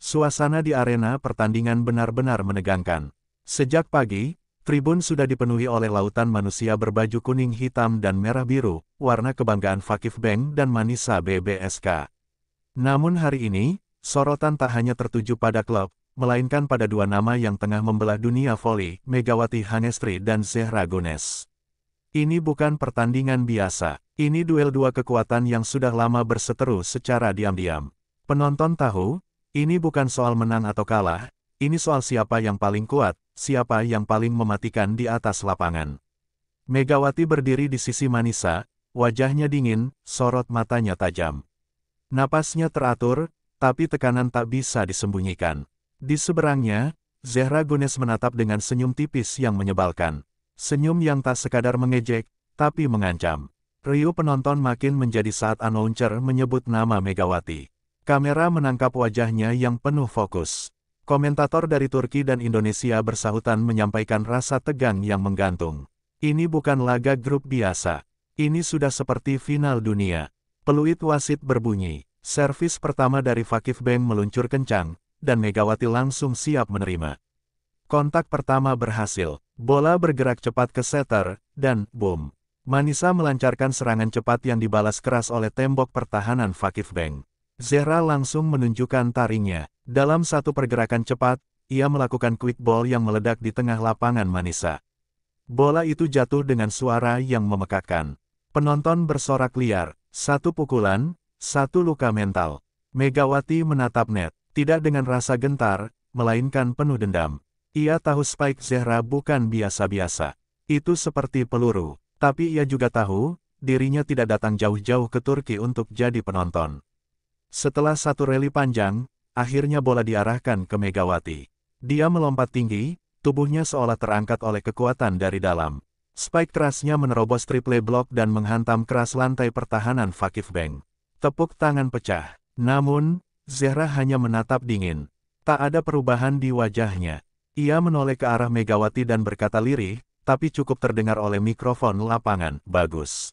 Suasana di arena pertandingan benar-benar menegangkan. Sejak pagi, tribun sudah dipenuhi oleh lautan manusia berbaju kuning, hitam dan merah biru, warna kebanggaan Fakif Bank dan Manisa BBSK. Namun hari ini, sorotan tak hanya tertuju pada klub, melainkan pada dua nama yang tengah membelah dunia voli, Megawati Hangestri dan Zehra Gunes. Ini bukan pertandingan biasa, ini duel dua kekuatan yang sudah lama berseteru secara diam-diam. Penonton tahu, ini bukan soal menang atau kalah, ini soal siapa yang paling kuat, siapa yang paling mematikan di atas lapangan. Megawati berdiri di sisi Manisa, wajahnya dingin, sorot matanya tajam. Napasnya teratur, tapi tekanan tak bisa disembunyikan. Di seberangnya, Zehra Gunes menatap dengan senyum tipis yang menyebalkan. Senyum yang tak sekadar mengejek, tapi mengancam. Riuh penonton makin menjadi saat announcer menyebut nama Megawati. Kamera menangkap wajahnya yang penuh fokus. Komentator dari Turki dan Indonesia bersahutan menyampaikan rasa tegang yang menggantung. Ini bukan laga grup biasa. Ini sudah seperti final dunia. Peluit wasit berbunyi. Servis pertama dari Fakif Bank meluncur kencang, dan Megawati langsung siap menerima. Kontak pertama berhasil. Bola bergerak cepat ke setter, dan boom. Manisa melancarkan serangan cepat yang dibalas keras oleh tembok pertahanan Fakif Bank. Zehra langsung menunjukkan taringnya. Dalam satu pergerakan cepat, ia melakukan quick ball yang meledak di tengah lapangan Manisa. Bola itu jatuh dengan suara yang memekakkan. Penonton bersorak liar. Satu pukulan, satu luka mental. Megawati menatap net, tidak dengan rasa gentar, melainkan penuh dendam. Ia tahu spike Zehra bukan biasa-biasa. Itu seperti peluru. Tapi ia juga tahu, dirinya tidak datang jauh-jauh ke Turki untuk jadi penonton. Setelah satu rally panjang, akhirnya bola diarahkan ke Megawati. Dia melompat tinggi, tubuhnya seolah terangkat oleh kekuatan dari dalam. Spike kerasnya menerobos triple block dan menghantam keras lantai pertahanan Fakif Bank. Tepuk tangan pecah. Namun, Zehra hanya menatap dingin. Tak ada perubahan di wajahnya. Ia menoleh ke arah Megawati dan berkata lirih, tapi cukup terdengar oleh mikrofon lapangan, bagus.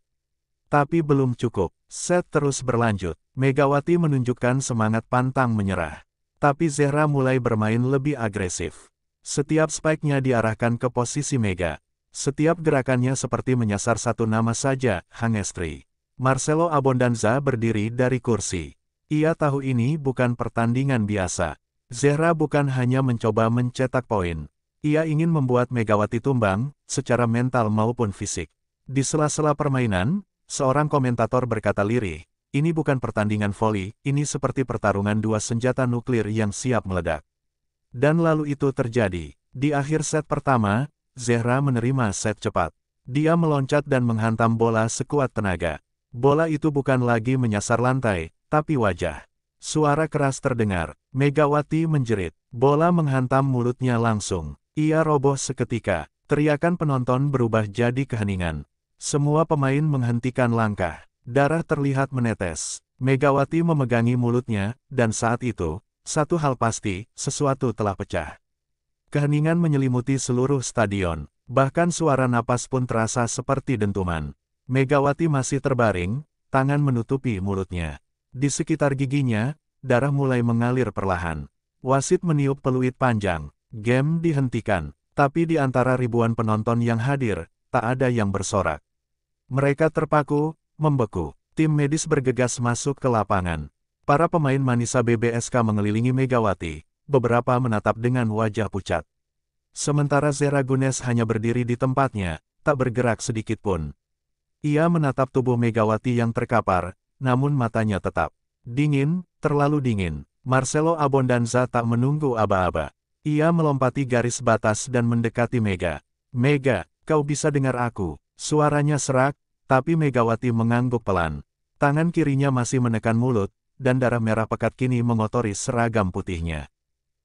Tapi belum cukup. Set terus berlanjut. Megawati menunjukkan semangat pantang menyerah. Tapi Zehra mulai bermain lebih agresif. Setiap spike-nya diarahkan ke posisi Mega. Setiap gerakannya seperti menyasar satu nama saja, Hangestri. Marcelo Abondanza berdiri dari kursi. Ia tahu ini bukan pertandingan biasa. Zehra bukan hanya mencoba mencetak poin. Ia ingin membuat Megawati tumbang, secara mental maupun fisik. Di sela-sela permainan, seorang komentator berkata lirih, ini bukan pertandingan voli, ini seperti pertarungan dua senjata nuklir yang siap meledak. Dan lalu itu terjadi. Di akhir set pertama, Zehra menerima set cepat. Dia meloncat dan menghantam bola sekuat tenaga. Bola itu bukan lagi menyasar lantai, tapi wajah. Suara keras terdengar. Megawati menjerit. Bola menghantam mulutnya langsung. Ia roboh seketika. Teriakan penonton berubah jadi keheningan. Semua pemain menghentikan langkah. Darah terlihat menetes. Megawati memegangi mulutnya, dan saat itu, satu hal pasti, sesuatu telah pecah. Keheningan menyelimuti seluruh stadion. Bahkan suara napas pun terasa seperti dentuman. Megawati masih terbaring, tangan menutupi mulutnya. Di sekitar giginya, darah mulai mengalir perlahan. Wasit meniup peluit panjang. Game dihentikan. Tapi di antara ribuan penonton yang hadir, tak ada yang bersorak. Mereka terpaku, membeku. Tim medis bergegas masuk ke lapangan. Para pemain Manisa BBSK mengelilingi Megawati, beberapa menatap dengan wajah pucat. Sementara Zehra Gunes hanya berdiri di tempatnya, tak bergerak sedikit pun. Ia menatap tubuh Megawati yang terkapar, namun matanya tetap dingin, terlalu dingin. Marcelo Abondanza tak menunggu aba-aba. Ia melompati garis batas dan mendekati Mega. Mega, kau bisa dengar aku. Suaranya serak, tapi Megawati mengangguk pelan. Tangan kirinya masih menekan mulut, dan darah merah pekat kini mengotori seragam putihnya.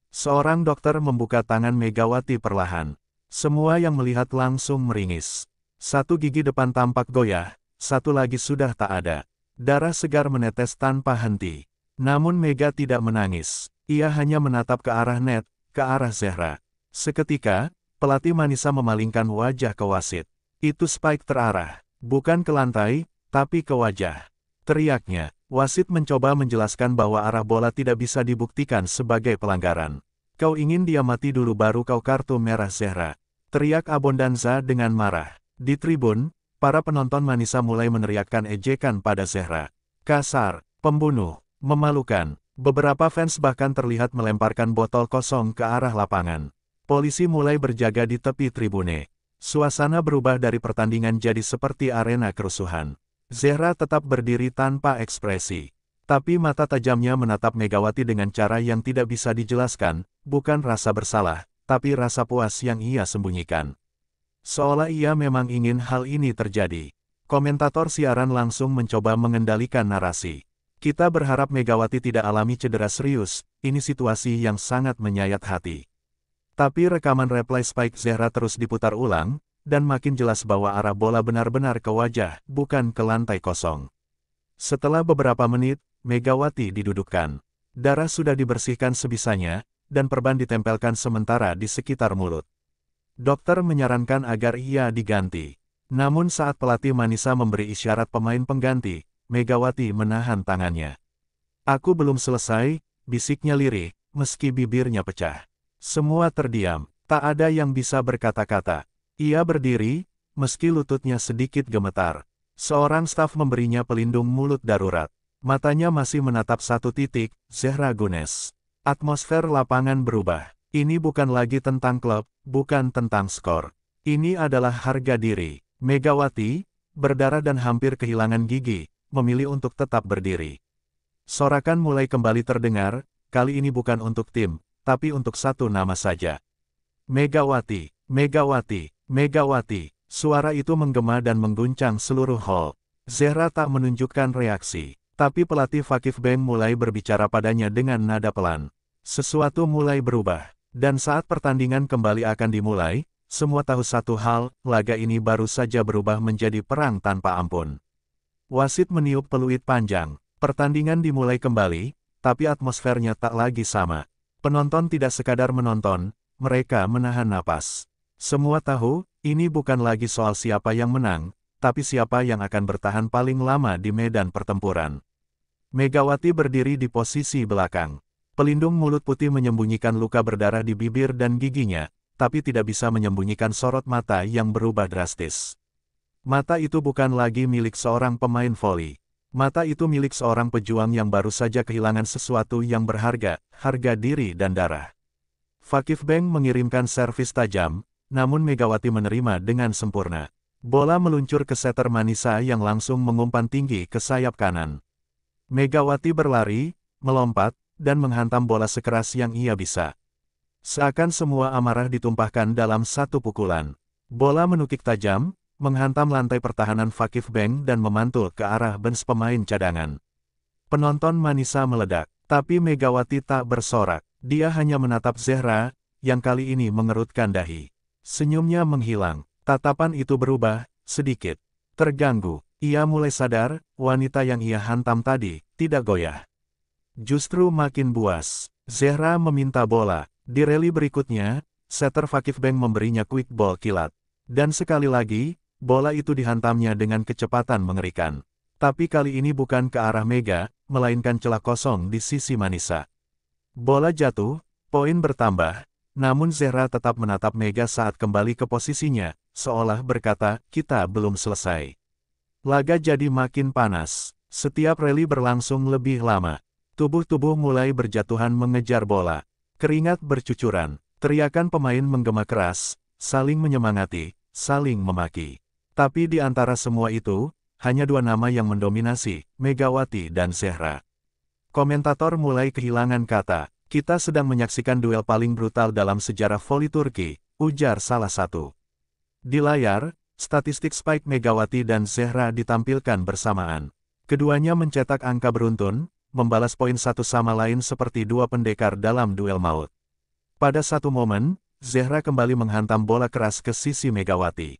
Seorang dokter membuka tangan Megawati perlahan. Semua yang melihat langsung meringis. Satu gigi depan tampak goyah, satu lagi sudah tak ada. Darah segar menetes tanpa henti. Namun Mega tidak menangis. Ia hanya menatap ke arah net, ke arah Zehra. Seketika, pelatih Manisa memalingkan wajah ke wasit. Itu spike terarah. Bukan ke lantai, tapi ke wajah. Teriaknya, Wasit mencoba menjelaskan bahwa arah bola tidak bisa dibuktikan sebagai pelanggaran. Kau ingin dia mati dulu baru kau kartu merah Zehra. Teriak Abondanza dengan marah. Di tribun, para penonton Manisa mulai meneriakkan ejekan pada Zehra. Kasar, pembunuh, memalukan. Beberapa fans bahkan terlihat melemparkan botol kosong ke arah lapangan. Polisi mulai berjaga di tepi tribune. Suasana berubah dari pertandingan jadi seperti arena kerusuhan. Zehra tetap berdiri tanpa ekspresi. Tapi mata tajamnya menatap Megawati dengan cara yang tidak bisa dijelaskan, bukan rasa bersalah, tapi rasa puas yang ia sembunyikan. Seolah ia memang ingin hal ini terjadi. Komentator siaran langsung mencoba mengendalikan narasi. Kita berharap Megawati tidak alami cedera serius, ini situasi yang sangat menyayat hati. Tapi rekaman replay Spike Zehra terus diputar ulang, dan makin jelas bahwa arah bola benar-benar ke wajah, bukan ke lantai kosong. Setelah beberapa menit, Megawati didudukkan. Darah sudah dibersihkan sebisanya, dan perban ditempelkan sementara di sekitar mulut. Dokter menyarankan agar ia diganti. Namun saat pelatih Manisa memberi isyarat pemain pengganti, Megawati menahan tangannya. Aku belum selesai, bisiknya lirih, meski bibirnya pecah. Semua terdiam, tak ada yang bisa berkata-kata. Ia berdiri, meski lututnya sedikit gemetar. Seorang staf memberinya pelindung mulut darurat. Matanya masih menatap satu titik, Zehra Gunes. Atmosfer lapangan berubah. Ini bukan lagi tentang klub, bukan tentang skor. Ini adalah harga diri. Megawati, berdarah dan hampir kehilangan gigi, memilih untuk tetap berdiri. Sorakan mulai kembali terdengar, kali ini bukan untuk tim, tapi untuk satu nama saja. Megawati, Megawati, Megawati. Suara itu menggema dan mengguncang seluruh hall. Zehra tak menunjukkan reaksi, tapi pelatih Fakif Beng mulai berbicara padanya dengan nada pelan. Sesuatu mulai berubah, dan saat pertandingan kembali akan dimulai, semua tahu satu hal, laga ini baru saja berubah menjadi perang tanpa ampun. Wasit meniup peluit panjang, pertandingan dimulai kembali, tapi atmosfernya tak lagi sama. Penonton tidak sekadar menonton, mereka menahan napas. Semua tahu, ini bukan lagi soal siapa yang menang, tapi siapa yang akan bertahan paling lama di medan pertempuran. Megawati berdiri di posisi belakang. Pelindung mulut putih menyembunyikan luka berdarah di bibir dan giginya, tapi tidak bisa menyembunyikan sorot mata yang berubah drastis. Mata itu bukan lagi milik seorang pemain voli. Mata itu milik seorang pejuang yang baru saja kehilangan sesuatu yang berharga, harga diri dan darah. Fakif Beng mengirimkan servis tajam, namun Megawati menerima dengan sempurna. Bola meluncur ke setter Manisa yang langsung mengumpan tinggi ke sayap kanan. Megawati berlari, melompat, dan menghantam bola sekeras yang ia bisa. Seakan semua amarah ditumpahkan dalam satu pukulan. Bola menukik tajam, menghantam lantai pertahanan Fakif Beng dan memantul ke arah bench pemain cadangan. Penonton Manisa meledak, tapi Megawati tak bersorak. Dia hanya menatap Zehra, yang kali ini mengerutkan dahi. Senyumnya menghilang, tatapan itu berubah, sedikit terganggu. Ia mulai sadar, wanita yang ia hantam tadi, tidak goyah. Justru makin buas. Zehra meminta bola. Di rally berikutnya, setter Fakif Beng memberinya quick ball kilat. Dan sekali lagi, bola itu dihantamnya dengan kecepatan mengerikan. Tapi kali ini bukan ke arah Mega, melainkan celah kosong di sisi Manisa. Bola jatuh, poin bertambah. Namun Zehra tetap menatap Mega saat kembali ke posisinya, seolah berkata, kita belum selesai. Laga jadi makin panas. Setiap rally berlangsung lebih lama. Tubuh-tubuh mulai berjatuhan mengejar bola. Keringat bercucuran. Teriakan pemain menggema keras, saling menyemangati, saling memaki. Tapi di antara semua itu, hanya dua nama yang mendominasi, Megawati dan Zehra. Komentator mulai kehilangan kata. Kita sedang menyaksikan duel paling brutal dalam sejarah voli Turki, ujar salah satu. Di layar, statistik Spike Megawati dan Zehra ditampilkan bersamaan. Keduanya mencetak angka beruntun, membalas poin satu sama lain seperti dua pendekar dalam duel maut. Pada satu momen, Zehra kembali menghantam bola keras ke sisi Megawati.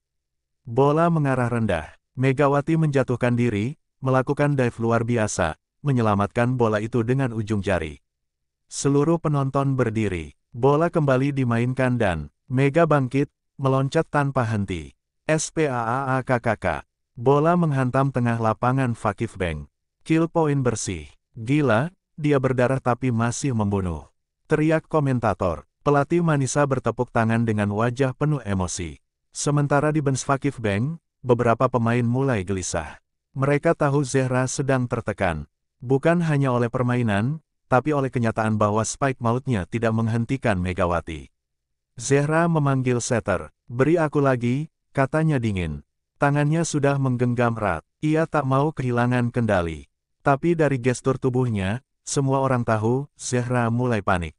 Bola mengarah rendah. Megawati menjatuhkan diri, melakukan dive luar biasa, menyelamatkan bola itu dengan ujung jari. Seluruh penonton berdiri. Bola kembali dimainkan dan Mega bangkit, meloncat tanpa henti. SPAAKKK. Bola menghantam tengah lapangan Fakif Beng. Kill point bersih. Gila, dia berdarah tapi masih membunuh. Teriak komentator. Pelatih Manisa bertepuk tangan dengan wajah penuh emosi. Sementara di bench Fakif Bank, beberapa pemain mulai gelisah. Mereka tahu Zehra sedang tertekan. Bukan hanya oleh permainan, tapi oleh kenyataan bahwa spike mautnya tidak menghentikan Megawati. Zehra memanggil setter. Beri aku lagi, katanya dingin. Tangannya sudah menggenggam erat. Ia tak mau kehilangan kendali. Tapi dari gestur tubuhnya, semua orang tahu, Zehra mulai panik.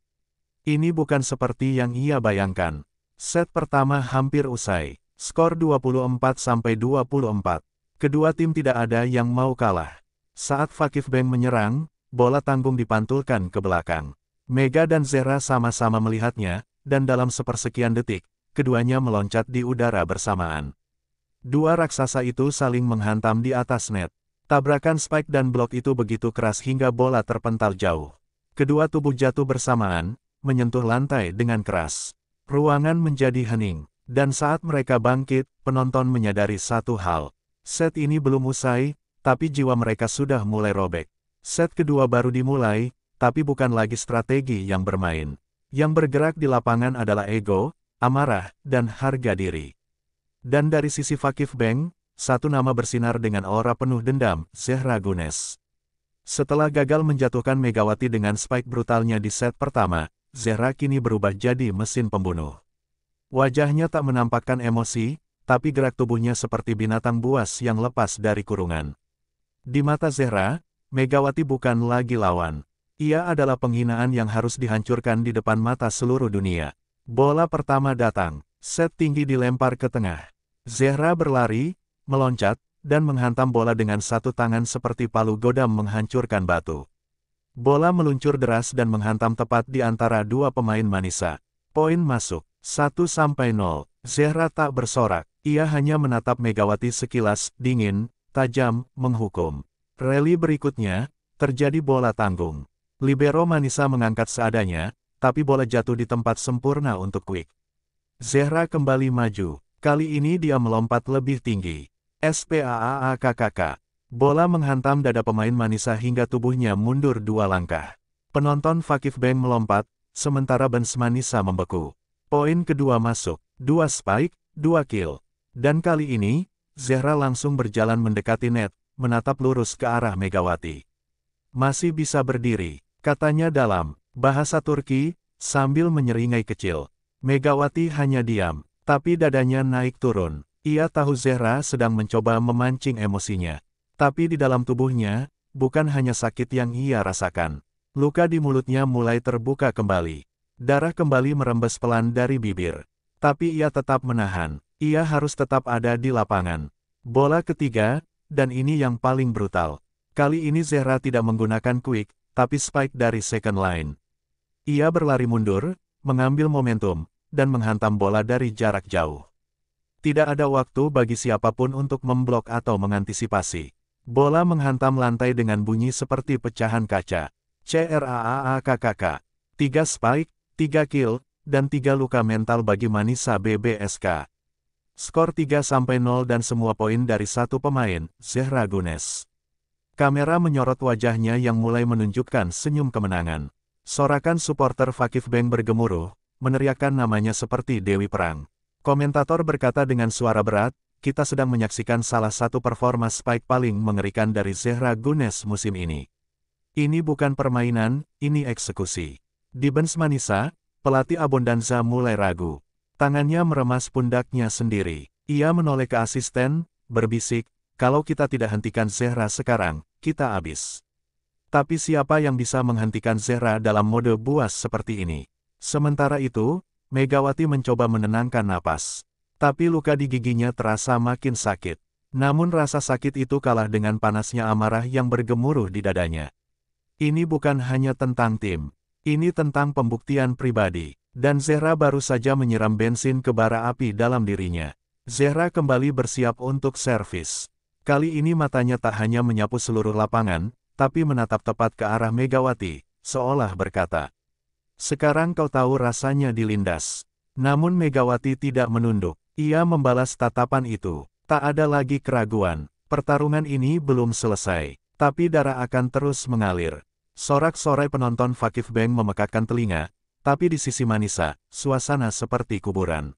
Ini bukan seperti yang ia bayangkan. Set pertama hampir usai. Skor 24-24. Kedua tim tidak ada yang mau kalah. Saat Fakif Bank menyerang, bola tanggung dipantulkan ke belakang. Mega dan Zehra sama-sama melihatnya, dan dalam sepersekian detik, keduanya meloncat di udara bersamaan. Dua raksasa itu saling menghantam di atas net. Tabrakan spike dan blok itu begitu keras hingga bola terpental jauh. Kedua tubuh jatuh bersamaan, menyentuh lantai dengan keras. Ruangan menjadi hening, dan saat mereka bangkit, penonton menyadari satu hal. Set ini belum usai, tapi jiwa mereka sudah mulai robek. Set kedua baru dimulai, tapi bukan lagi strategi yang bermain. Yang bergerak di lapangan adalah ego, amarah, dan harga diri. Dan dari sisi Fakif Bank, satu nama bersinar dengan aura penuh dendam, Zehra Gunes. Setelah gagal menjatuhkan Megawati dengan spike brutalnya di set pertama, Zehra kini berubah jadi mesin pembunuh. Wajahnya tak menampakkan emosi, tapi gerak tubuhnya seperti binatang buas yang lepas dari kurungan. Di mata Zehra, Megawati bukan lagi lawan. Ia adalah penghinaan yang harus dihancurkan di depan mata seluruh dunia. Bola pertama datang, set tinggi dilempar ke tengah. Zehra berlari, meloncat, dan menghantam bola dengan satu tangan seperti palu godam menghancurkan batu. Bola meluncur deras dan menghantam tepat di antara dua pemain Manisa. Poin masuk, 1-0. Zehra tak bersorak, ia hanya menatap Megawati sekilas, dingin, tajam, menghukum. Rally berikutnya, terjadi bola tanggung. Libero Manisa mengangkat seadanya, tapi bola jatuh di tempat sempurna untuk Quick. Zehra kembali maju, kali ini dia melompat lebih tinggi. SPAAAKKK. Bola menghantam dada pemain Manisa hingga tubuhnya mundur 2 langkah. Penonton Fakif Bank melompat, sementara bench Manisa membeku. Poin kedua masuk, 2 spike, 2 kill. Dan kali ini, Zehra langsung berjalan mendekati net, menatap lurus ke arah Megawati. Masih bisa berdiri, katanya dalam bahasa Turki, sambil menyeringai kecil. Megawati hanya diam, tapi dadanya naik turun. Ia tahu Zehra sedang mencoba memancing emosinya. Tapi di dalam tubuhnya, bukan hanya sakit yang ia rasakan. Luka di mulutnya mulai terbuka kembali. Darah kembali merembes pelan dari bibir. Tapi ia tetap menahan. Ia harus tetap ada di lapangan. Bola ketiga, dan ini yang paling brutal. Kali ini Zehra tidak menggunakan quick, tapi spike dari second line. Ia berlari mundur, mengambil momentum, dan menghantam bola dari jarak jauh. Tidak ada waktu bagi siapapun untuk memblok atau mengantisipasi. Bola menghantam lantai dengan bunyi seperti pecahan kaca. CRAAAKKK. 3 spike, 3 kill, dan 3 luka mental bagi Manisa BBSK. Skor 3-0 dan semua poin dari satu pemain, Zehra Gunes. Kamera menyorot wajahnya yang mulai menunjukkan senyum kemenangan. Sorakan supporter Fakif Bank bergemuruh, meneriakkan namanya seperti Dewi Perang. Komentator berkata dengan suara berat, kita sedang menyaksikan salah satu performa spike paling mengerikan dari Zehra Gunes musim ini. Ini bukan permainan, ini eksekusi. Di bench Manisa, pelatih Abondanza mulai ragu. Tangannya meremas pundaknya sendiri. Ia menoleh ke asisten, berbisik, kalau kita tidak hentikan Zehra sekarang, kita habis. Tapi siapa yang bisa menghentikan Zehra dalam mode buas seperti ini? Sementara itu, Megawati mencoba menenangkan napas. Tapi luka di giginya terasa makin sakit. Namun rasa sakit itu kalah dengan panasnya amarah yang bergemuruh di dadanya. Ini bukan hanya tentang tim. Ini tentang pembuktian pribadi. Dan Zehra baru saja menyiram bensin ke bara api dalam dirinya. Zehra kembali bersiap untuk servis. Kali ini matanya tak hanya menyapu seluruh lapangan, tapi menatap tepat ke arah Megawati, seolah berkata, sekarang kau tahu rasanya dilindas. Namun Megawati tidak menunduk. Ia membalas tatapan itu. Tak ada lagi keraguan. Pertarungan ini belum selesai. Tapi darah akan terus mengalir. Sorak-sorai penonton Fakif Bank memekakkan telinga, tapi di sisi Manisa, suasana seperti kuburan.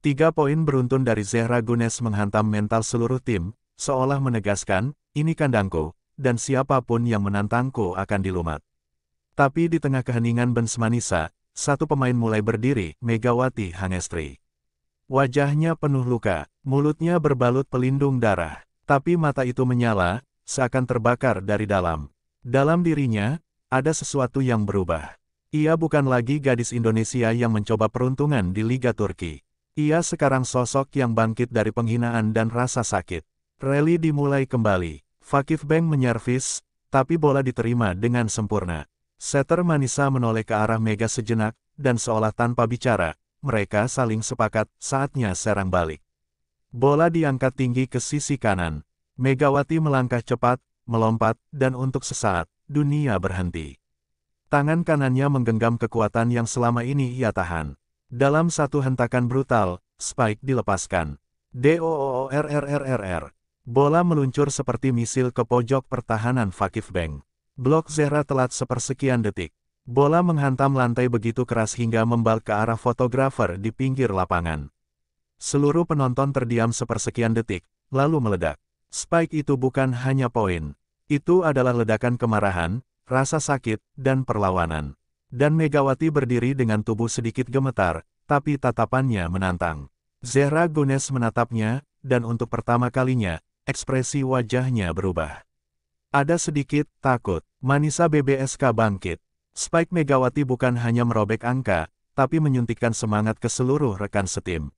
3 poin beruntun dari Zehra Gunes menghantam mental seluruh tim, seolah menegaskan, ini kandangku, dan siapapun yang menantangku akan dilumat. Tapi di tengah keheningan bench Manisa, satu pemain mulai berdiri, Megawati Hangestri. Wajahnya penuh luka, mulutnya berbalut pelindung darah, tapi mata itu menyala, seakan terbakar dari dalam. Dalam dirinya, ada sesuatu yang berubah. Ia bukan lagi gadis Indonesia yang mencoba peruntungan di Liga Turki. Ia sekarang sosok yang bangkit dari penghinaan dan rasa sakit. Rally dimulai kembali. Fakif Bank menyervis, tapi bola diterima dengan sempurna. Setter Manisa menoleh ke arah Mega sejenak, dan seolah tanpa bicara, mereka saling sepakat, saatnya serang balik. Bola diangkat tinggi ke sisi kanan. Megawati melangkah cepat, melompat, dan untuk sesaat, dunia berhenti. Tangan kanannya menggenggam kekuatan yang selama ini ia tahan. Dalam satu hentakan brutal, spike dilepaskan. DOORRRRR. Bola meluncur seperti misil ke pojok pertahanan Fakif Bank. Blok Zehra telat sepersekian detik. Bola menghantam lantai begitu keras hingga membal ke arah fotografer di pinggir lapangan. Seluruh penonton terdiam sepersekian detik, lalu meledak. Spike itu bukan hanya poin. Itu adalah ledakan kemarahan, rasa sakit, dan perlawanan. Dan Megawati berdiri dengan tubuh sedikit gemetar, tapi tatapannya menantang. Zehra Gunes menatapnya, dan untuk pertama kalinya, ekspresi wajahnya berubah. Ada sedikit takut. Manisa BBSK bangkit. Spike Megawati bukan hanya merobek angka, tapi menyuntikkan semangat ke seluruh rekan setim.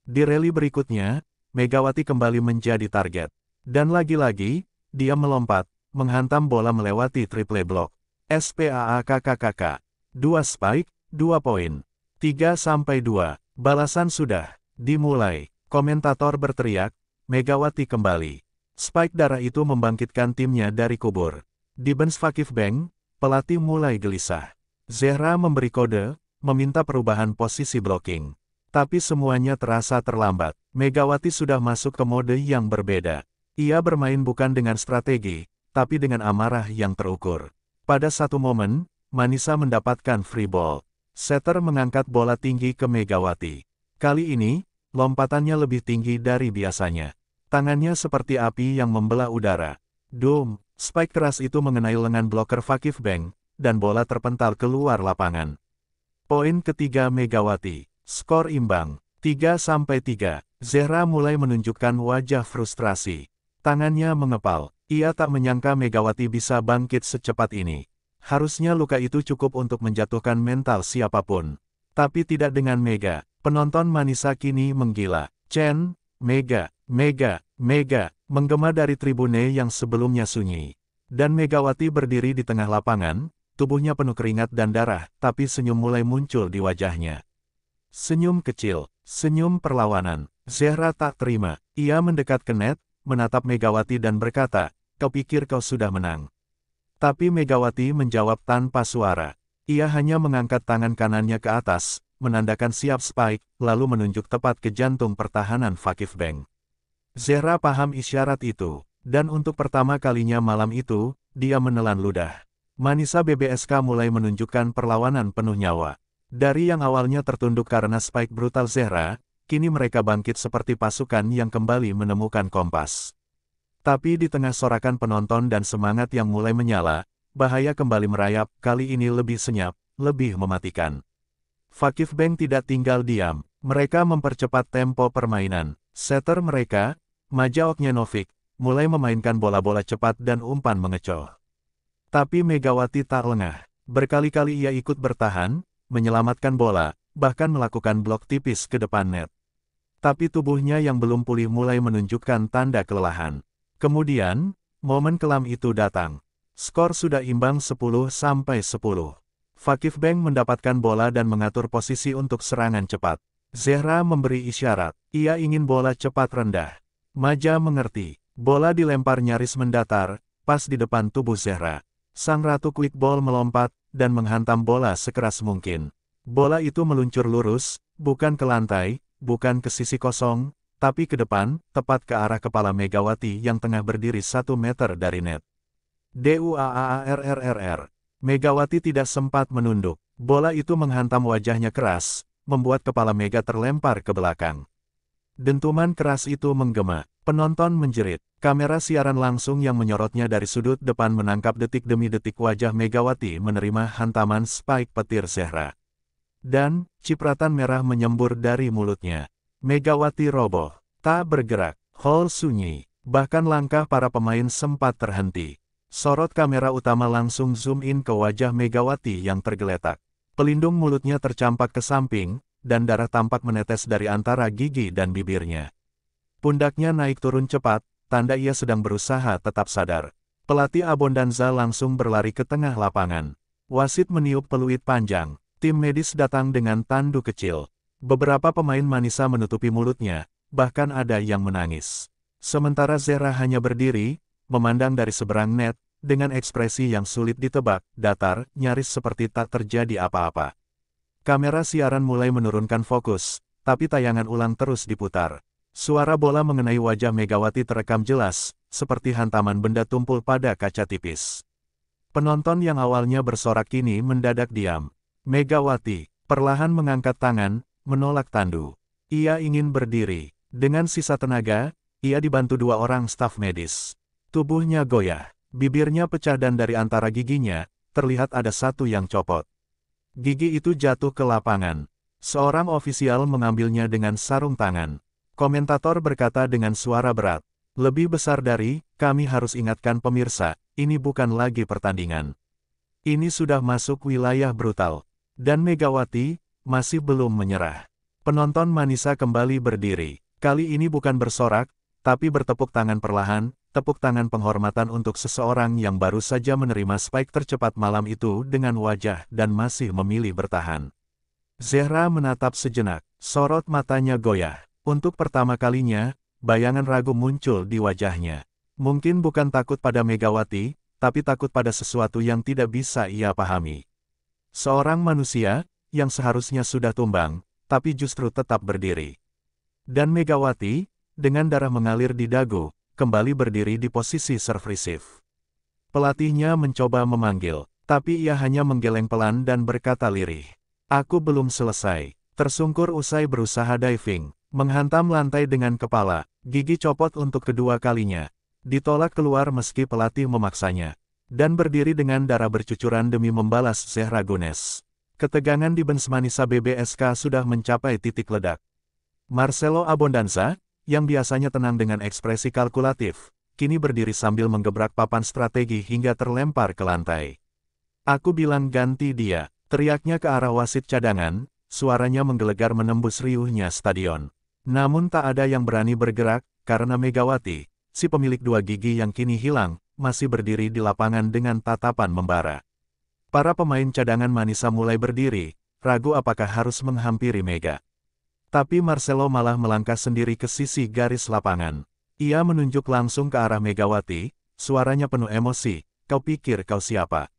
Di rally berikutnya, Megawati kembali menjadi target. Dan lagi-lagi, dia melompat, menghantam bola melewati triple block. SPAAKKKK. 2 spike, 2 poin. 3-2. Balasan sudah dimulai. Komentator berteriak, Megawati kembali. Spike darah itu membangkitkan timnya dari kubur. Di bench Fakif Bank, pelatih mulai gelisah. Zehra memberi kode, meminta perubahan posisi blocking. Tapi semuanya terasa terlambat. Megawati sudah masuk ke mode yang berbeda. Ia bermain bukan dengan strategi, tapi dengan amarah yang terukur. Pada satu momen, Manisa mendapatkan free ball. Setter mengangkat bola tinggi ke Megawati. Kali ini, lompatannya lebih tinggi dari biasanya. Tangannya seperti api yang membelah udara. Doom, spike keras itu mengenai lengan bloker Fakif Bank, dan bola terpental keluar lapangan. Poin ketiga Megawati. Skor imbang. 3-3. Zehra mulai menunjukkan wajah frustrasi. Tangannya mengepal. Ia tak menyangka Megawati bisa bangkit secepat ini. Harusnya luka itu cukup untuk menjatuhkan mental siapapun. Tapi tidak dengan Mega. Penonton Manisa kini menggila. Chen, Mega, Mega, Mega, menggema dari tribune yang sebelumnya sunyi. Dan Megawati berdiri di tengah lapangan, tubuhnya penuh keringat dan darah, tapi senyum mulai muncul di wajahnya. Senyum kecil, senyum perlawanan. Zehra tak terima. Ia mendekat ke net, menatap Megawati dan berkata, "Kau pikir kau sudah menang?" Tapi Megawati menjawab tanpa suara. Ia hanya mengangkat tangan kanannya ke atas, menandakan siap spike, lalu menunjuk tepat ke jantung pertahanan Fakif Bank. Zehra paham isyarat itu, dan untuk pertama kalinya malam itu, dia menelan ludah. Manisa BBSK mulai menunjukkan perlawanan penuh nyawa. Dari yang awalnya tertunduk karena spike brutal Zehra, kini mereka bangkit seperti pasukan yang kembali menemukan kompas. Tapi di tengah sorakan penonton dan semangat yang mulai menyala, bahaya kembali merayap, kali ini lebih senyap, lebih mematikan. Fakif Bank tidak tinggal diam. Mereka mempercepat tempo permainan. Setter mereka, Maja Oknjenovic, mulai memainkan bola-bola cepat dan umpan mengecoh. Tapi Megawati tak lengah. Berkali-kali ia ikut bertahan, menyelamatkan bola, bahkan melakukan blok tipis ke depan net. Tapi tubuhnya yang belum pulih mulai menunjukkan tanda kelelahan. Kemudian, momen kelam itu datang. Skor sudah imbang 10-10. Fakif Bank mendapatkan bola dan mengatur posisi untuk serangan cepat. Zehra memberi isyarat. Ia ingin bola cepat rendah. Maja mengerti. Bola dilempar nyaris mendatar, pas di depan tubuh Zehra. Sang ratu quick ball melompat, dan menghantam bola sekeras mungkin. Bola itu meluncur lurus, bukan ke lantai, bukan ke sisi kosong, tapi ke depan, tepat ke arah kepala Megawati yang tengah berdiri 1 meter dari net. DUAARRRR. Megawati tidak sempat menunduk. Bola itu menghantam wajahnya keras, membuat kepala Mega terlempar ke belakang. Dentuman keras itu menggema. Penonton menjerit. Kamera siaran langsung yang menyorotnya dari sudut depan menangkap detik demi detik wajah Megawati menerima hantaman spike petir Zehra. Dan, cipratan merah menyembur dari mulutnya. Megawati roboh. Tak bergerak. Hall sunyi. Bahkan langkah para pemain sempat terhenti. Sorot kamera utama langsung zoom in ke wajah Megawati yang tergeletak. Pelindung mulutnya tercampak ke samping, dan darah tampak menetes dari antara gigi dan bibirnya. Pundaknya naik turun cepat, tanda ia sedang berusaha tetap sadar. Pelatih Abondanza langsung berlari ke tengah lapangan. Wasit meniup peluit panjang. Tim medis datang dengan tandu kecil. Beberapa pemain Manisa menutupi mulutnya, bahkan ada yang menangis. Sementara Zehra hanya berdiri, memandang dari seberang net, dengan ekspresi yang sulit ditebak, datar, nyaris seperti tak terjadi apa-apa. Kamera siaran mulai menurunkan fokus, tapi tayangan ulang terus diputar. Suara bola mengenai wajah Megawati terekam jelas, seperti hantaman benda tumpul pada kaca tipis. Penonton yang awalnya bersorak kini mendadak diam. Megawati, perlahan mengangkat tangan, menolak tandu. Ia ingin berdiri. Dengan sisa tenaga, ia dibantu dua orang staf medis. Tubuhnya goyah, bibirnya pecah dan dari antara giginya, terlihat ada satu yang copot. Gigi itu jatuh ke lapangan. Seorang ofisial mengambilnya dengan sarung tangan. Komentator berkata dengan suara berat, "Lebih besar dari, kami harus ingatkan pemirsa, ini bukan lagi pertandingan. Ini sudah masuk wilayah brutal." Dan Megawati, masih belum menyerah. Penonton Manisa kembali berdiri. Kali ini bukan bersorak, tapi bertepuk tangan perlahan, tepuk tangan penghormatan untuk seseorang yang baru saja menerima spike tercepat malam itu dengan wajah dan masih memilih bertahan. Zehra menatap sejenak, sorot matanya goyah. Untuk pertama kalinya, bayangan ragu muncul di wajahnya. Mungkin bukan takut pada Megawati, tapi takut pada sesuatu yang tidak bisa ia pahami. Seorang manusia, yang seharusnya sudah tumbang, tapi justru tetap berdiri. Dan Megawati, dengan darah mengalir di dagu, kembali berdiri di posisi serve receive. Pelatihnya mencoba memanggil, tapi ia hanya menggeleng pelan dan berkata lirih. "Aku belum selesai." Tersungkur usai berusaha diving, menghantam lantai dengan kepala, gigi copot untuk kedua kalinya. Ditolak keluar meski pelatih memaksanya. Dan berdiri dengan darah bercucuran demi membalas Zehra Gunes. Ketegangan di bench Manisa BBSK sudah mencapai titik ledak. Marcelo Abondanza, yang biasanya tenang dengan ekspresi kalkulatif, kini berdiri sambil menggebrak papan strategi hingga terlempar ke lantai. "Aku bilang ganti dia," teriaknya ke arah wasit cadangan, suaranya menggelegar menembus riuhnya stadion. Namun tak ada yang berani bergerak, karena Megawati, si pemilik dua gigi yang kini hilang, masih berdiri di lapangan dengan tatapan membara. Para pemain cadangan Manisa mulai berdiri, ragu apakah harus menghampiri Mega. Tapi Marcelo malah melangkah sendiri ke sisi garis lapangan. Ia menunjuk langsung ke arah Megawati, suaranya penuh emosi, "Kau pikir kau siapa?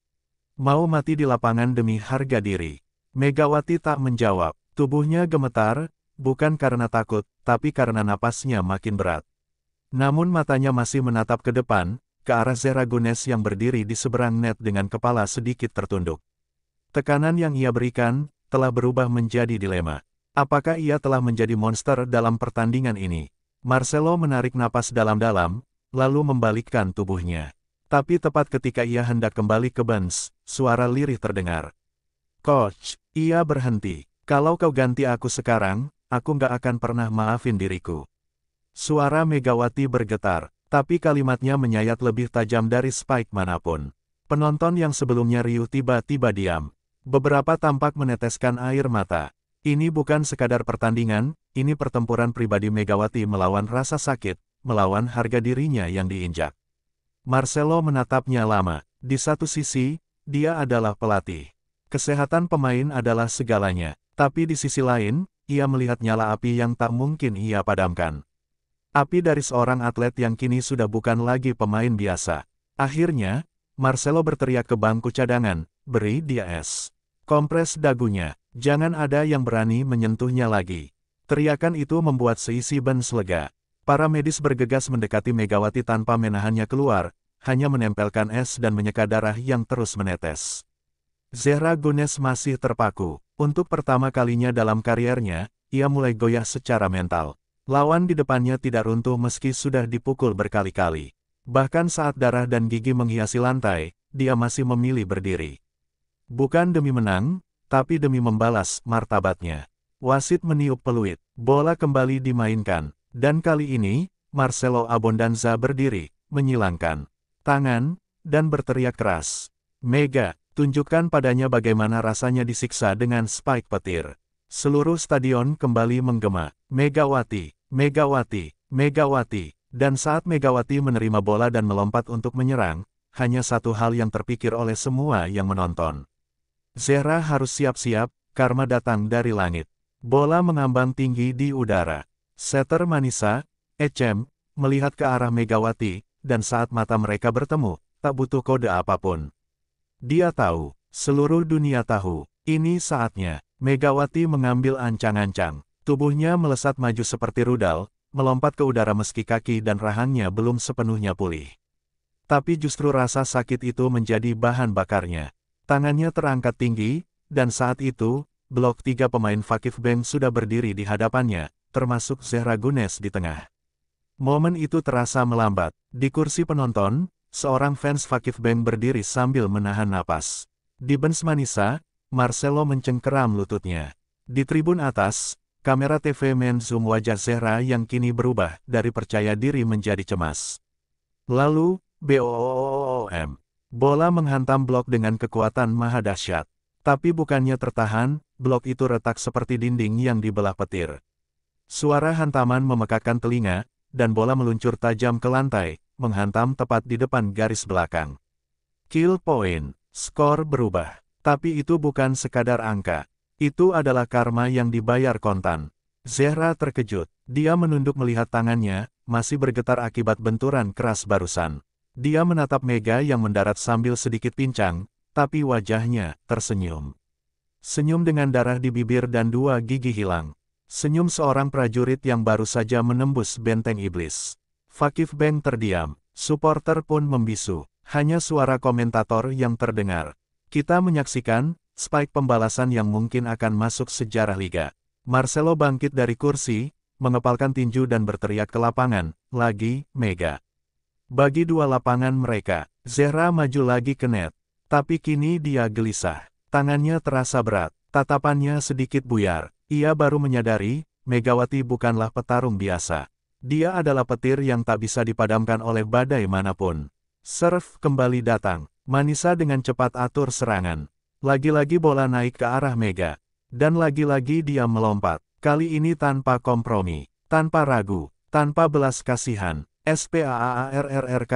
Mau mati di lapangan demi harga diri?" Megawati tak menjawab, tubuhnya gemetar, bukan karena takut, tapi karena napasnya makin berat. Namun matanya masih menatap ke depan, ke arah Zehra Gunes yang berdiri di seberang net dengan kepala sedikit tertunduk. Tekanan yang ia berikan, telah berubah menjadi dilema. Apakah ia telah menjadi monster dalam pertandingan ini? Marcelo menarik napas dalam-dalam, lalu membalikkan tubuhnya. Tapi tepat ketika ia hendak kembali ke bench, suara lirih terdengar. "Coach," ia berhenti. "Kalau kau ganti aku sekarang, aku nggak akan pernah maafin diriku." Suara Megawati bergetar, tapi kalimatnya menyayat lebih tajam dari spike manapun. Penonton yang sebelumnya riuh tiba-tiba diam. Beberapa tampak meneteskan air mata. Ini bukan sekadar pertandingan, ini pertempuran pribadi Megawati melawan rasa sakit, melawan harga dirinya yang diinjak. Marcelo menatapnya lama. Di satu sisi, dia adalah pelatih. Kesehatan pemain adalah segalanya. Tapi di sisi lain, ia melihat nyala api yang tak mungkin ia padamkan. Api dari seorang atlet yang kini sudah bukan lagi pemain biasa. Akhirnya, Marcelo berteriak ke bangku cadangan, "Beri dia es." Kompres dagunya, jangan ada yang berani menyentuhnya lagi. Teriakan itu membuat seisi bench lega. Para medis bergegas mendekati Megawati tanpa menahannya keluar, hanya menempelkan es dan menyeka darah yang terus menetes. Zehra Gunes masih terpaku. Untuk pertama kalinya dalam kariernya, ia mulai goyah secara mental. Lawan di depannya tidak runtuh meski sudah dipukul berkali-kali. Bahkan saat darah dan gigi menghiasi lantai, dia masih memilih berdiri. Bukan demi menang, tapi demi membalas martabatnya. Wasit meniup peluit, bola kembali dimainkan, dan kali ini, Marcelo Abondanza berdiri, menyilangkan tangan, dan berteriak keras. Mega, tunjukkan padanya bagaimana rasanya disiksa dengan spike petir. Seluruh stadion kembali menggema, Megawati, Megawati, Megawati, dan saat Megawati menerima bola dan melompat untuk menyerang, hanya satu hal yang terpikir oleh semua yang menonton. Zehra harus siap-siap, karma datang dari langit. Bola mengambang tinggi di udara. Setter Manisa, Ecem, melihat ke arah Megawati, dan saat mata mereka bertemu, tak butuh kode apapun. Dia tahu, seluruh dunia tahu, ini saatnya. Megawati mengambil ancang-ancang. Tubuhnya melesat maju seperti rudal, melompat ke udara meski kaki dan rahangnya belum sepenuhnya pulih. Tapi justru rasa sakit itu menjadi bahan bakarnya. Tangannya terangkat tinggi, dan saat itu, blok 3 pemain Vakif Bank sudah berdiri di hadapannya, termasuk Zehra Gunes di tengah. Momen itu terasa melambat. Di kursi penonton, seorang fans Vakif Bank berdiri sambil menahan napas. Di bench Manisa, Marcelo mencengkeram lututnya. Di tribun atas, kamera TV men-zoom wajah Zehra yang kini berubah dari percaya diri menjadi cemas. Lalu, BOOM. Bola menghantam blok dengan kekuatan maha dahsyat. Tapi bukannya tertahan, blok itu retak seperti dinding yang dibelah petir. Suara hantaman memekakkan telinga, dan bola meluncur tajam ke lantai, menghantam tepat di depan garis belakang. Kill point. Skor berubah. Tapi itu bukan sekadar angka. Itu adalah karma yang dibayar kontan. Zehra terkejut. Dia menunduk melihat tangannya, masih bergetar akibat benturan keras barusan. Dia menatap Mega yang mendarat sambil sedikit pincang, tapi wajahnya tersenyum. Senyum dengan darah di bibir dan 2 gigi hilang. Senyum seorang prajurit yang baru saja menembus benteng iblis. Vakif Bank terdiam, supporter pun membisu. Hanya suara komentator yang terdengar. Kita menyaksikan spike pembalasan yang mungkin akan masuk sejarah liga. Marcelo bangkit dari kursi, mengepalkan tinju dan berteriak ke lapangan, lagi, Mega. Bagi 2 lapangan mereka, Zehra maju lagi ke net. Tapi kini dia gelisah. Tangannya terasa berat, tatapannya sedikit buyar. Ia baru menyadari, Megawati bukanlah petarung biasa. Dia adalah petir yang tak bisa dipadamkan oleh badai manapun. Serve kembali datang. Manisa dengan cepat atur serangan. Lagi-lagi bola naik ke arah Mega. Dan lagi-lagi dia melompat. Kali ini tanpa kompromi, tanpa ragu, tanpa belas kasihan. SPAARRRKKKKK.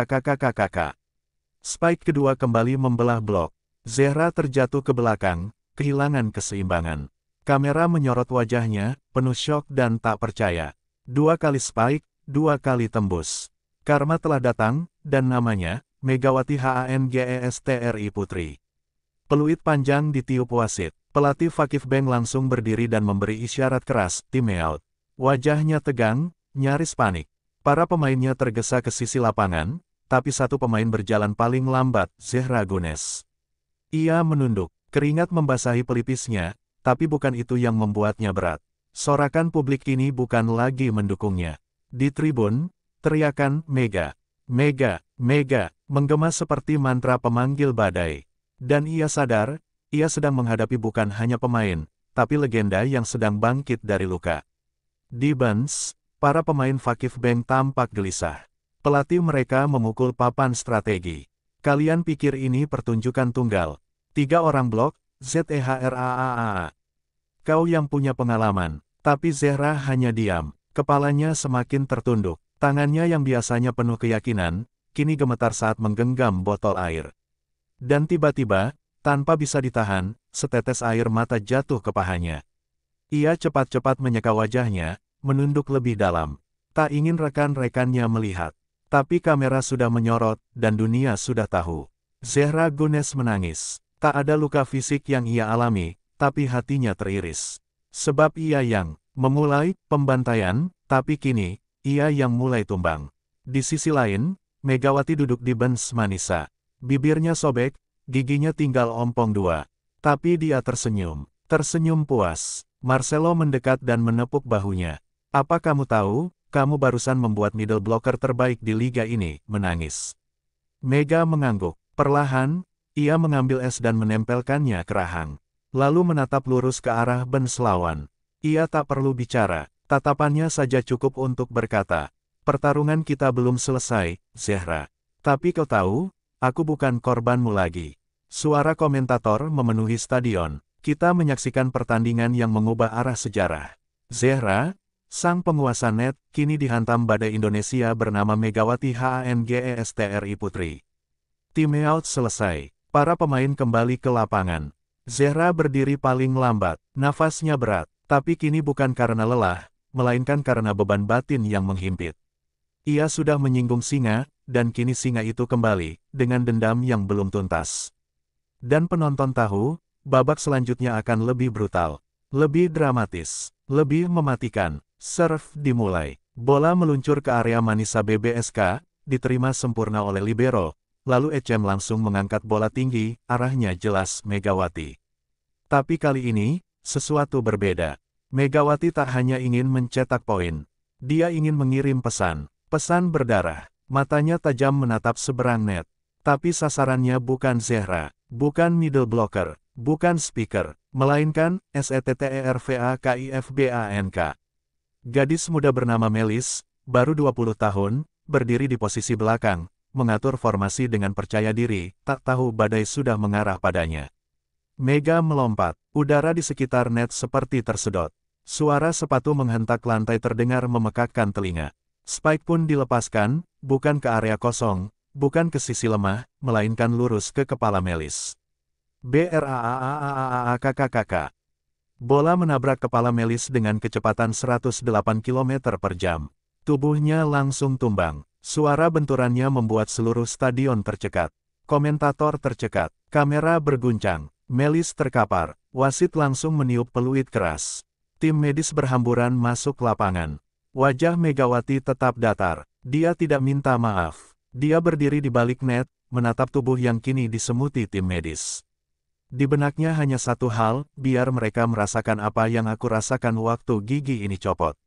Spike kedua kembali membelah blok. Zehra terjatuh ke belakang, kehilangan keseimbangan. Kamera menyorot wajahnya, penuh syok dan tak percaya. 2 kali spike, 2 kali tembus. Karma telah datang, dan namanya, Megawati HANGESTRI Putri. Peluit panjang ditiup wasit. Pelatih Vakif Bank langsung berdiri dan memberi isyarat keras, time out. Wajahnya tegang, nyaris panik. Para pemainnya tergesa ke sisi lapangan, tapi satu pemain berjalan paling lambat, Zehra Gunes. Ia menunduk, keringat membasahi pelipisnya, tapi bukan itu yang membuatnya berat. Sorakan publik kini bukan lagi mendukungnya. Di tribun, teriakan Mega, Mega, Mega, menggema seperti mantra pemanggil badai. Dan ia sadar, ia sedang menghadapi bukan hanya pemain, tapi legenda yang sedang bangkit dari luka. Di bench, para pemain Vakif Bank tampak gelisah. Pelatih mereka memukul papan strategi. Kalian pikir ini pertunjukan tunggal? 3 orang blok, ZEHRAAA. Kau yang punya pengalaman. Tapi Zehra hanya diam. Kepalanya semakin tertunduk. Tangannya yang biasanya penuh keyakinan, kini gemetar saat menggenggam botol air. Dan tiba-tiba, tanpa bisa ditahan, setetes air mata jatuh ke pahanya. Ia cepat-cepat menyeka wajahnya, menunduk lebih dalam. Tak ingin rekan-rekannya melihat. Tapi kamera sudah menyorot, dan dunia sudah tahu. Zehra Gunes menangis. Tak ada luka fisik yang ia alami, tapi hatinya teriris. Sebab ia yang memulai pembantaian, tapi kini, ia yang mulai tumbang. Di sisi lain, Megawati duduk di bench Manisa. Bibirnya sobek, giginya tinggal ompong dua. Tapi dia tersenyum. Tersenyum puas. Marcelo mendekat dan menepuk bahunya. Apa kamu tahu, kamu barusan membuat middle blocker terbaik di liga ini, menangis. Mega mengangguk. Perlahan, ia mengambil es dan menempelkannya ke rahang. Lalu menatap lurus ke arah bench lawan. Ia tak perlu bicara, tatapannya saja cukup untuk berkata, pertarungan kita belum selesai, Zehra. Tapi kau tahu, aku bukan korbanmu lagi. Suara komentator memenuhi stadion. Kita menyaksikan pertandingan yang mengubah arah sejarah. Zehra, sang penguasa net, kini dihantam badai Indonesia bernama Megawati Hangestri Putri. Timeout selesai. Para pemain kembali ke lapangan. Zehra berdiri paling lambat, nafasnya berat, tapi kini bukan karena lelah, melainkan karena beban batin yang menghimpit. Ia sudah menyinggung singa, dan kini singa itu kembali, dengan dendam yang belum tuntas. Dan penonton tahu, babak selanjutnya akan lebih brutal, lebih dramatis, lebih mematikan. Serve dimulai. Bola meluncur ke area Manisa BBSK, diterima sempurna oleh libero, lalu Ecem langsung mengangkat bola tinggi, arahnya jelas Megawati. Tapi kali ini, sesuatu berbeda. Megawati tak hanya ingin mencetak poin. Dia ingin mengirim pesan. Pesan berdarah. Matanya tajam menatap seberang net. Tapi sasarannya bukan Zehra, bukan middle blocker, bukan speaker, melainkan SETTERVAKIFBANK. Gadis muda bernama Melis, baru 20 tahun, berdiri di posisi belakang, mengatur formasi dengan percaya diri, tak tahu badai sudah mengarah padanya. Mega melompat, udara di sekitar net seperti tersedot. Suara sepatu menghentak lantai terdengar memekakkan telinga. Spike pun dilepaskan, bukan ke area kosong, bukan ke sisi lemah, melainkan lurus ke kepala Melis. BRAAAAAKKK. Bola menabrak kepala Melis dengan kecepatan 108 km per jam. Tubuhnya langsung tumbang. Suara benturannya membuat seluruh stadion tercekat. Komentator tercekat. Kamera berguncang. Melis terkapar. Wasit langsung meniup peluit keras. Tim medis berhamburan masuk lapangan. Wajah Megawati tetap datar. Dia tidak minta maaf. Dia berdiri di balik net, menatap tubuh yang kini disemuti tim medis. Di benaknya hanya satu hal, biar mereka merasakan apa yang aku rasakan waktu gigi ini copot.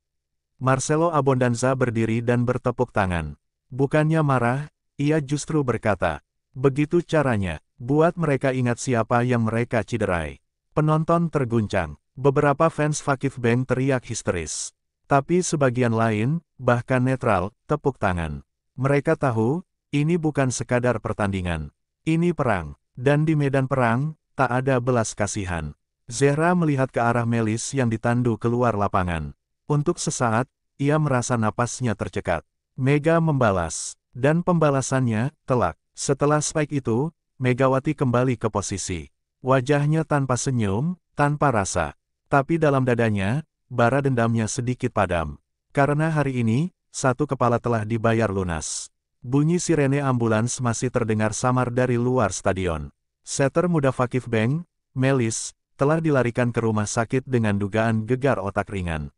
Marcelo Abondanza berdiri dan bertepuk tangan. Bukannya marah, ia justru berkata, begitu caranya, buat mereka ingat siapa yang mereka ciderai. Penonton terguncang, beberapa fans Fakif Bank teriak histeris. Tapi sebagian lain, bahkan netral, tepuk tangan. Mereka tahu, ini bukan sekadar pertandingan. Ini perang, dan di medan perang, tak ada belas kasihan. Zehra melihat ke arah Melis yang ditandu keluar lapangan. Untuk sesaat, ia merasa napasnya tercekat. Mega membalas, dan pembalasannya telak. Setelah spike itu, Megawati kembali ke posisi. Wajahnya tanpa senyum, tanpa rasa. Tapi dalam dadanya, bara dendamnya sedikit padam. Karena hari ini, satu kepala telah dibayar lunas. Bunyi sirene ambulans masih terdengar samar dari luar stadion. Setter muda Fakif Bank, Melis, telah dilarikan ke rumah sakit dengan dugaan gegar otak ringan.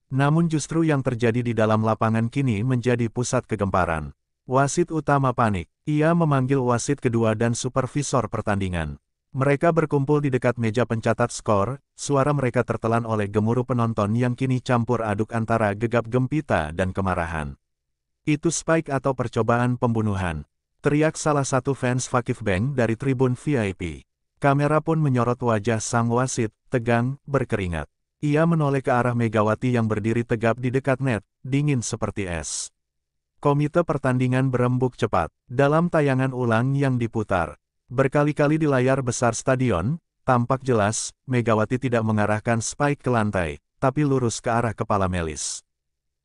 Namun justru yang terjadi di dalam lapangan kini menjadi pusat kegemparan. Wasit utama panik. Ia memanggil wasit kedua dan supervisor pertandingan. Mereka berkumpul di dekat meja pencatat skor, suara mereka tertelan oleh gemuruh penonton yang kini campur aduk antara gegap gempita dan kemarahan. Itu spike atau percobaan pembunuhan? Teriak salah satu fans Fakif Bank dari tribun VIP. Kamera pun menyorot wajah sang wasit, tegang, berkeringat. Ia menoleh ke arah Megawati yang berdiri tegap di dekat net, dingin seperti es. Komite pertandingan berembuk cepat. Dalam tayangan ulang yang diputar berkali-kali di layar besar stadion, tampak jelas, Megawati tidak mengarahkan spike ke lantai, tapi lurus ke arah kepala Melis.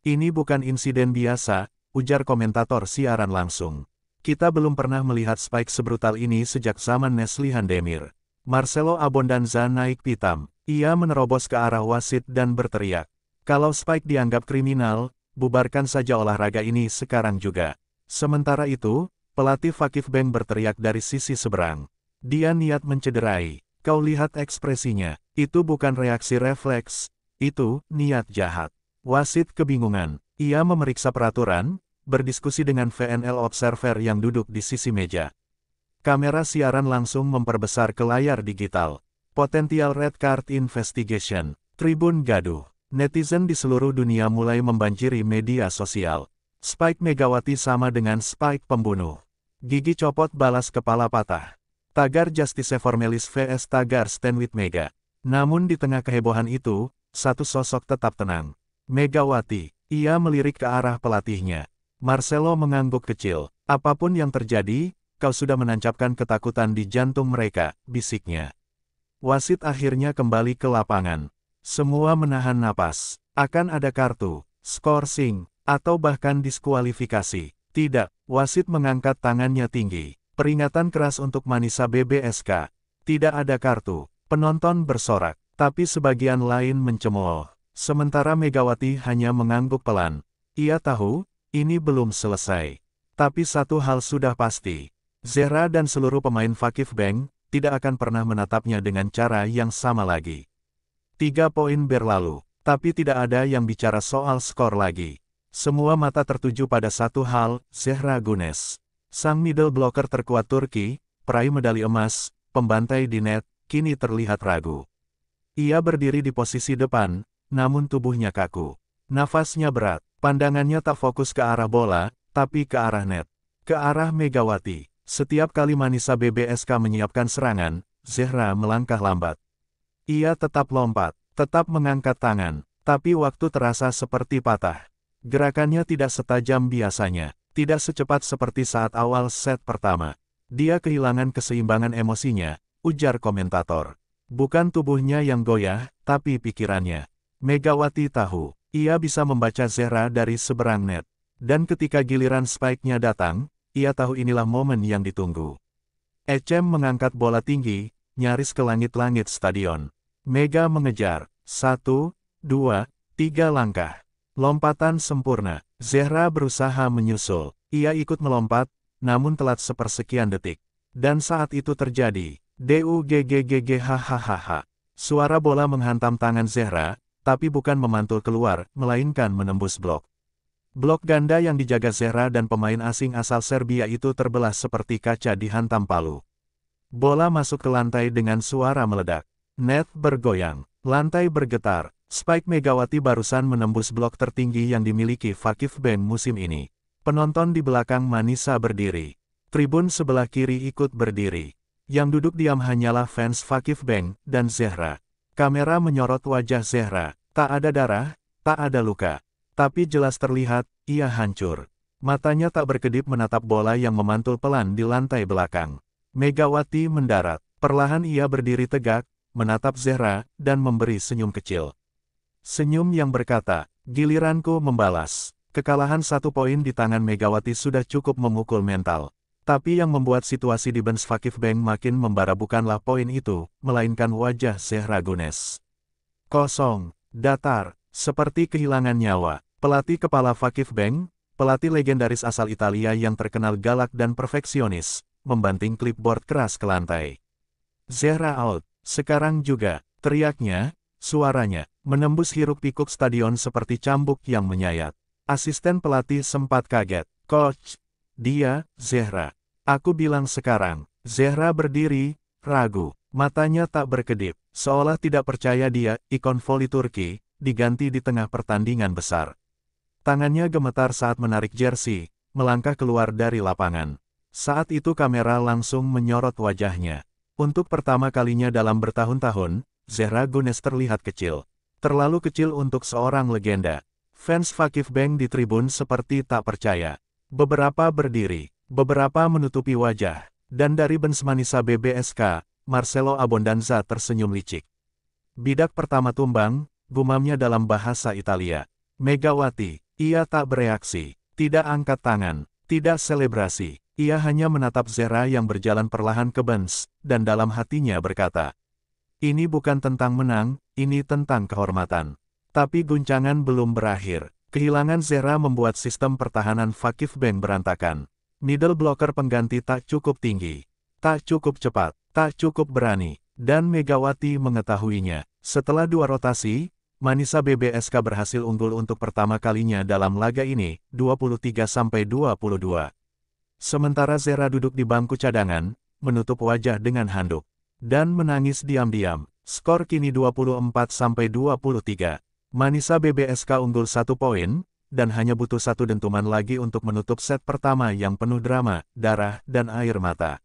Ini bukan insiden biasa, ujar komentator siaran langsung. Kita belum pernah melihat spike sebrutal ini sejak zaman Neslihan Demir. Marcelo Abondanza naik pitam. Ia menerobos ke arah wasit dan berteriak. Kalau spike dianggap kriminal, bubarkan saja olahraga ini sekarang juga. Sementara itu, pelatih Fakif Bank berteriak dari sisi seberang. Dia niat mencederai. Kau lihat ekspresinya. Itu bukan reaksi refleks. Itu niat jahat. Wasit kebingungan. Ia memeriksa peraturan, berdiskusi dengan VNL Observer yang duduk di sisi meja. Kamera siaran langsung memperbesar ke layar digital. Potensial Red Card Investigation. Tribun gaduh. Netizen di seluruh dunia mulai membanjiri media sosial. Spike Megawati sama dengan Spike pembunuh. Gigi copot balas kepala patah. Tagar Justice for Melis vs tagar Stand with Mega. Namun di tengah kehebohan itu, satu sosok tetap tenang. Megawati. Ia melirik ke arah pelatihnya. Marcelo mengangguk kecil. Apapun yang terjadi, kau sudah menancapkan ketakutan di jantung mereka, bisiknya. Wasit akhirnya kembali ke lapangan. Semua menahan napas. Akan ada kartu, skorsing, atau bahkan diskualifikasi. Tidak, wasit mengangkat tangannya tinggi. Peringatan keras untuk Manisa BBSK. Tidak ada kartu. Penonton bersorak, tapi sebagian lain mencemooh. Sementara Megawati hanya mengangguk pelan. Ia tahu, ini belum selesai. Tapi satu hal sudah pasti. Zehra dan seluruh pemain Fakif Bank tidak akan pernah menatapnya dengan cara yang sama lagi. 3 poin berlalu, tapi tidak ada yang bicara soal skor lagi. Semua mata tertuju pada satu hal, Zehra Gunes. Sang middle blocker terkuat Turki, peraih medali emas, pembantai di net, kini terlihat ragu. Ia berdiri di posisi depan, namun tubuhnya kaku. Nafasnya berat, pandangannya tak fokus ke arah bola, tapi ke arah net. Ke arah Megawati. Setiap kali Manisa BBSK menyiapkan serangan, Zehra melangkah lambat. Ia tetap lompat, tetap mengangkat tangan, tapi waktu terasa seperti patah. Gerakannya tidak setajam biasanya, tidak secepat seperti saat awal set pertama. Dia kehilangan keseimbangan emosinya, ujar komentator. Bukan tubuhnya yang goyah, tapi pikirannya. Megawati tahu, ia bisa membaca Zehra dari seberang net. Dan ketika giliran spike-nya datang, ia tahu inilah momen yang ditunggu. Ecem mengangkat bola tinggi, nyaris ke langit-langit stadion. Mega mengejar. 1, 2, 3 langkah. Lompatan sempurna. Zehra berusaha menyusul. Ia ikut melompat, namun telat sepersekian detik. Dan saat itu terjadi. Hahaha. Suara bola menghantam tangan Zehra, tapi bukan memantul keluar, melainkan menembus blok. Blok ganda yang dijaga Zehra dan pemain asing asal Serbia itu terbelah seperti kaca dihantam palu. Bola masuk ke lantai dengan suara meledak. Net bergoyang, lantai bergetar. Spike Megawati barusan menembus blok tertinggi yang dimiliki Fakif Bank musim ini. Penonton di belakang Manisa berdiri. Tribun sebelah kiri ikut berdiri. Yang duduk diam hanyalah fans Fakif Bank dan Zehra. Kamera menyorot wajah Zehra. Tak ada darah, tak ada luka. Tapi jelas terlihat, ia hancur. Matanya tak berkedip menatap bola yang memantul pelan di lantai belakang. Megawati mendarat. Perlahan ia berdiri tegak, menatap Zehra, dan memberi senyum kecil. Senyum yang berkata, giliranku membalas. Kekalahan 1 poin di tangan Megawati sudah cukup memukul mental. Tapi yang membuat situasi di bench Fakif Bank makin membara bukanlah poin itu, melainkan wajah Zehra Gunes. Kosong, datar, seperti kehilangan nyawa. Pelatih kepala Fakif Bank, pelatih legendaris asal Italia yang terkenal galak dan perfeksionis, membanting clipboard keras ke lantai. Zehra out, sekarang juga, teriaknya, suaranya, menembus hiruk-pikuk stadion seperti cambuk yang menyayat. Asisten pelatih sempat kaget. Coach, dia, Zehra. Aku bilang sekarang. Zehra berdiri, ragu, matanya tak berkedip, seolah tidak percaya dia, ikon voli Turki, diganti di tengah pertandingan besar. Tangannya gemetar saat menarik jersey, melangkah keluar dari lapangan. Saat itu kamera langsung menyorot wajahnya. Untuk pertama kalinya dalam bertahun-tahun, Zehra Gunes terlihat kecil. Terlalu kecil untuk seorang legenda. Fans Fakif Bank di tribun seperti tak percaya. Beberapa berdiri, beberapa menutupi wajah. Dan dari bench Manisa BBSK, Marcelo Abondanza tersenyum licik. Bidak pertama tumbang, gumamnya dalam bahasa Italia. Megawati. Ia tak bereaksi, tidak angkat tangan, tidak selebrasi. Ia hanya menatap Zehra yang berjalan perlahan ke bench, dan dalam hatinya berkata, ini bukan tentang menang, ini tentang kehormatan. Tapi guncangan belum berakhir. Kehilangan Zehra membuat sistem pertahanan Fakif Bank berantakan. Middle blocker pengganti tak cukup tinggi, tak cukup cepat, tak cukup berani, dan Megawati mengetahuinya. Setelah 2 rotasi, Manisa BBSK berhasil unggul untuk pertama kalinya dalam laga ini, 23-22. Sementara Zehra duduk di bangku cadangan, menutup wajah dengan handuk, dan menangis diam-diam. Skor kini 24-23. Manisa BBSK unggul 1 poin, dan hanya butuh 1 dentuman lagi untuk menutup set pertama yang penuh drama, darah, dan air mata.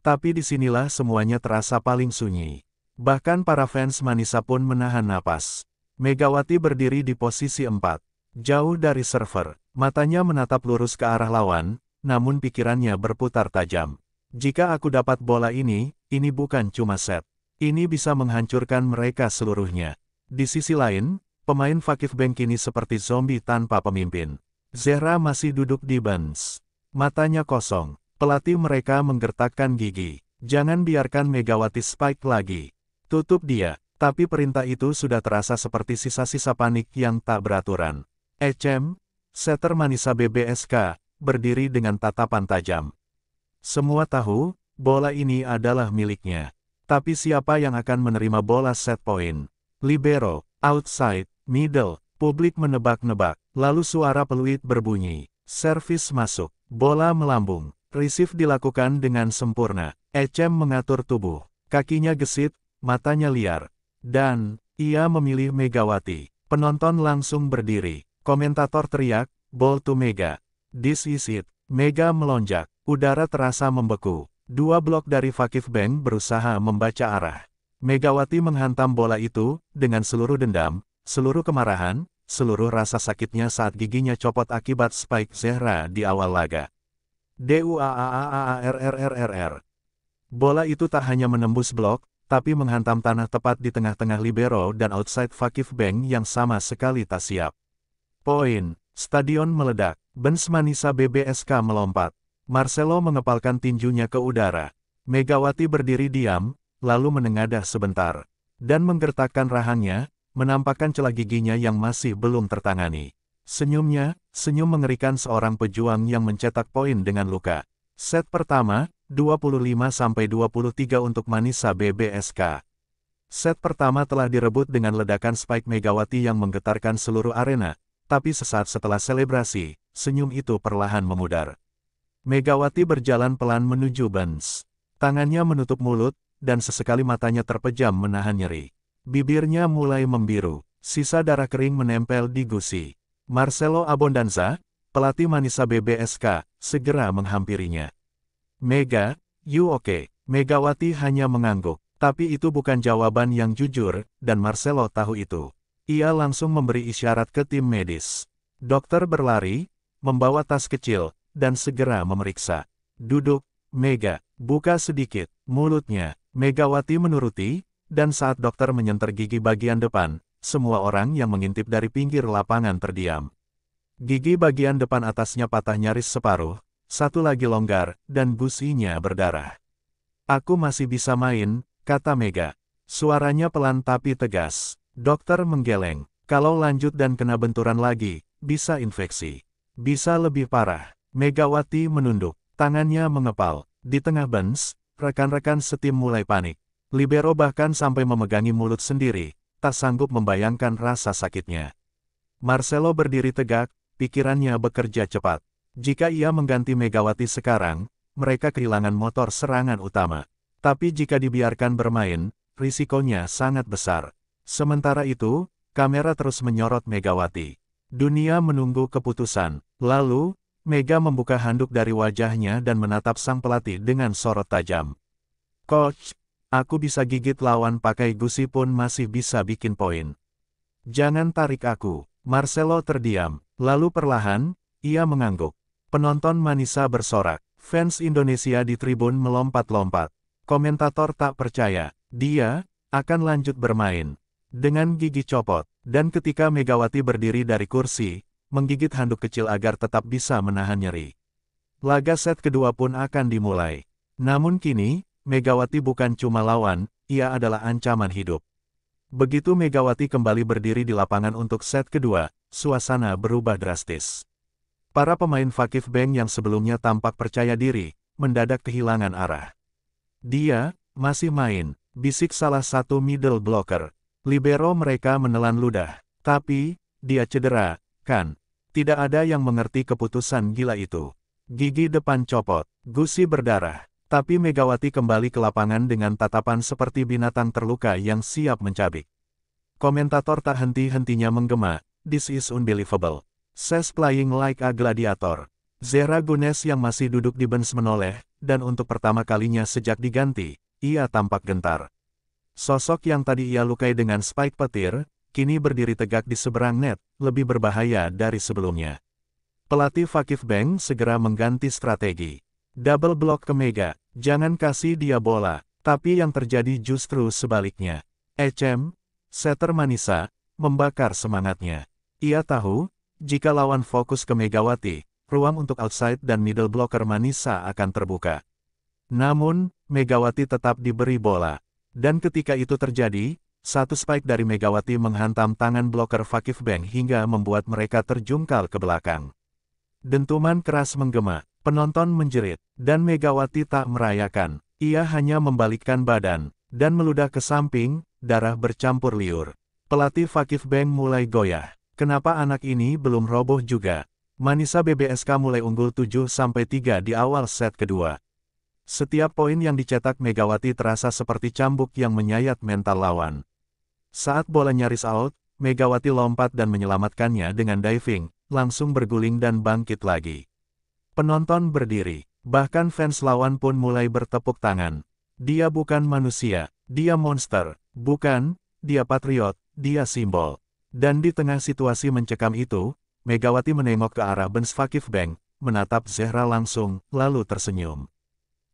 Tapi disinilah semuanya terasa paling sunyi. Bahkan para fans Manisa pun menahan napas. Megawati berdiri di posisi 4. Jauh dari server, matanya menatap lurus ke arah lawan, namun pikirannya berputar tajam. Jika aku dapat bola ini bukan cuma set. Ini bisa menghancurkan mereka seluruhnya. Di sisi lain, pemain Vakif Bank kini seperti zombie tanpa pemimpin. Zehra masih duduk di bench. Matanya kosong. Pelatih mereka menggertakkan gigi. Jangan biarkan Megawati spike lagi. Tutup dia. Tapi perintah itu sudah terasa seperti sisa-sisa panik yang tak beraturan. Setter Manisa BBSK, berdiri dengan tatapan tajam. Semua tahu, bola ini adalah miliknya. Tapi siapa yang akan menerima bola set point? Libero, outside, middle, publik menebak-nebak. Lalu suara peluit berbunyi. Servis masuk, bola melambung. Receive dilakukan dengan sempurna. Mengatur tubuh. Kakinya gesit, matanya liar. Dan, ia memilih Megawati. Penonton langsung berdiri. Komentator teriak, ball to Mega. This is it. Mega melonjak. Udara terasa membeku. 2 blok dari Vakif Bank berusaha membaca arah. Megawati menghantam bola itu, dengan seluruh dendam, seluruh kemarahan, seluruh rasa sakitnya saat giginya copot akibat spike Zehra di awal laga. DUAAAARRRRR. Bola itu tak hanya menembus blok, tapi menghantam tanah tepat di tengah-tengah libero dan outside Vakif Bank yang sama sekali tak siap. Poin, stadion meledak, bench Manisa BBSK melompat. Marcelo mengepalkan tinjunya ke udara. Megawati berdiri diam, lalu menengadah sebentar. Dan menggertakkan rahangnya, menampakkan celah giginya yang masih belum tertangani. Senyumnya, senyum mengerikan seorang pejuang yang mencetak poin dengan luka. Set pertama, 25-23 untuk Manisa BBSK. Set pertama telah direbut dengan ledakan spike Megawati yang menggetarkan seluruh arena, tapi sesaat setelah selebrasi, senyum itu perlahan memudar. Megawati berjalan pelan menuju bench. Tangannya menutup mulut, dan sesekali matanya terpejam menahan nyeri. Bibirnya mulai membiru, sisa darah kering menempel di gusi. Marcelo Abondanza, pelatih Manisa BBSK, segera menghampirinya. Mega, you okay? Megawati hanya mengangguk, tapi itu bukan jawaban yang jujur, dan Marcelo tahu itu. Ia langsung memberi isyarat ke tim medis. Dokter berlari, membawa tas kecil, dan segera memeriksa. Duduk, Mega, buka sedikit mulutnya. Megawati menuruti, dan saat dokter menyenter gigi bagian depan, semua orang yang mengintip dari pinggir lapangan terdiam. Gigi bagian depan atasnya patah nyaris separuh, satu lagi longgar, dan gusinya berdarah. Aku masih bisa main, kata Mega. Suaranya pelan tapi tegas. Dokter menggeleng. Kalau lanjut dan kena benturan lagi, bisa infeksi. Bisa lebih parah. Megawati menunduk. Tangannya mengepal. Di tengah bench, rekan-rekan setim mulai panik. Libero bahkan sampai memegangi mulut sendiri, tak sanggup membayangkan rasa sakitnya. Marcelo berdiri tegak, pikirannya bekerja cepat. Jika ia mengganti Megawati sekarang, mereka kehilangan motor serangan utama. Tapi jika dibiarkan bermain, risikonya sangat besar. Sementara itu, kamera terus menyorot Megawati. Dunia menunggu keputusan. Lalu, Mega membuka handuk dari wajahnya dan menatap sang pelatih dengan sorot tajam. Coach, aku bisa gigit lawan pakai gusi pun masih bisa bikin poin. Jangan tarik aku. Marcelo terdiam. Lalu perlahan, ia mengangguk. Penonton Manisa bersorak. Fans Indonesia di tribun melompat-lompat. Komentator tak percaya. Dia akan lanjut bermain. Dengan gigi copot. Dan ketika Megawati berdiri dari kursi, menggigit handuk kecil agar tetap bisa menahan nyeri. Laga set kedua pun akan dimulai. Namun kini, Megawati bukan cuma lawan, ia adalah ancaman hidup. Begitu Megawati kembali berdiri di lapangan untuk set kedua, suasana berubah drastis. Para pemain Vakif Bank yang sebelumnya tampak percaya diri, mendadak kehilangan arah. Dia masih main, bisik salah satu middle blocker. Libero mereka menelan ludah. Tapi, dia cedera, kan? Tidak ada yang mengerti keputusan gila itu. Gigi depan copot, gusi berdarah. Tapi Megawati kembali ke lapangan dengan tatapan seperti binatang terluka yang siap mencabik. Komentator tak henti-hentinya menggema, "This is unbelievable. She's playing like a gladiator." Zehra Gunes yang masih duduk di bench menoleh, dan untuk pertama kalinya sejak diganti, ia tampak gentar. Sosok yang tadi ia lukai dengan spike petir, kini berdiri tegak di seberang net, lebih berbahaya dari sebelumnya. Pelatih Fakif Bank segera mengganti strategi. Double block ke Mega, jangan kasih dia bola, tapi yang terjadi justru sebaliknya. Setter Manisa, membakar semangatnya. Ia tahu, jika lawan fokus ke Megawati, ruang untuk outside dan middle blocker Manisa akan terbuka. Namun, Megawati tetap diberi bola. Dan ketika itu terjadi, satu spike dari Megawati menghantam tangan blocker Fakif Bank hingga membuat mereka terjungkal ke belakang. Dentuman keras menggema, penonton menjerit, dan Megawati tak merayakan. Ia hanya membalikkan badan, dan meludah ke samping, darah bercampur liur. Pelatih Fakif Bank mulai goyah. Kenapa anak ini belum roboh juga? Manisa BBSK mulai unggul 7-3 di awal set kedua. Setiap poin yang dicetak Megawati terasa seperti cambuk yang menyayat mental lawan. Saat bola nyaris out, Megawati lompat dan menyelamatkannya dengan diving, langsung berguling dan bangkit lagi. Penonton berdiri, bahkan fans lawan pun mulai bertepuk tangan. Dia bukan manusia, dia monster, bukan, dia patriot, dia simbol. Dan di tengah situasi mencekam itu, Megawati menengok ke arah bench Fakif Bank, menatap Zehra langsung, lalu tersenyum.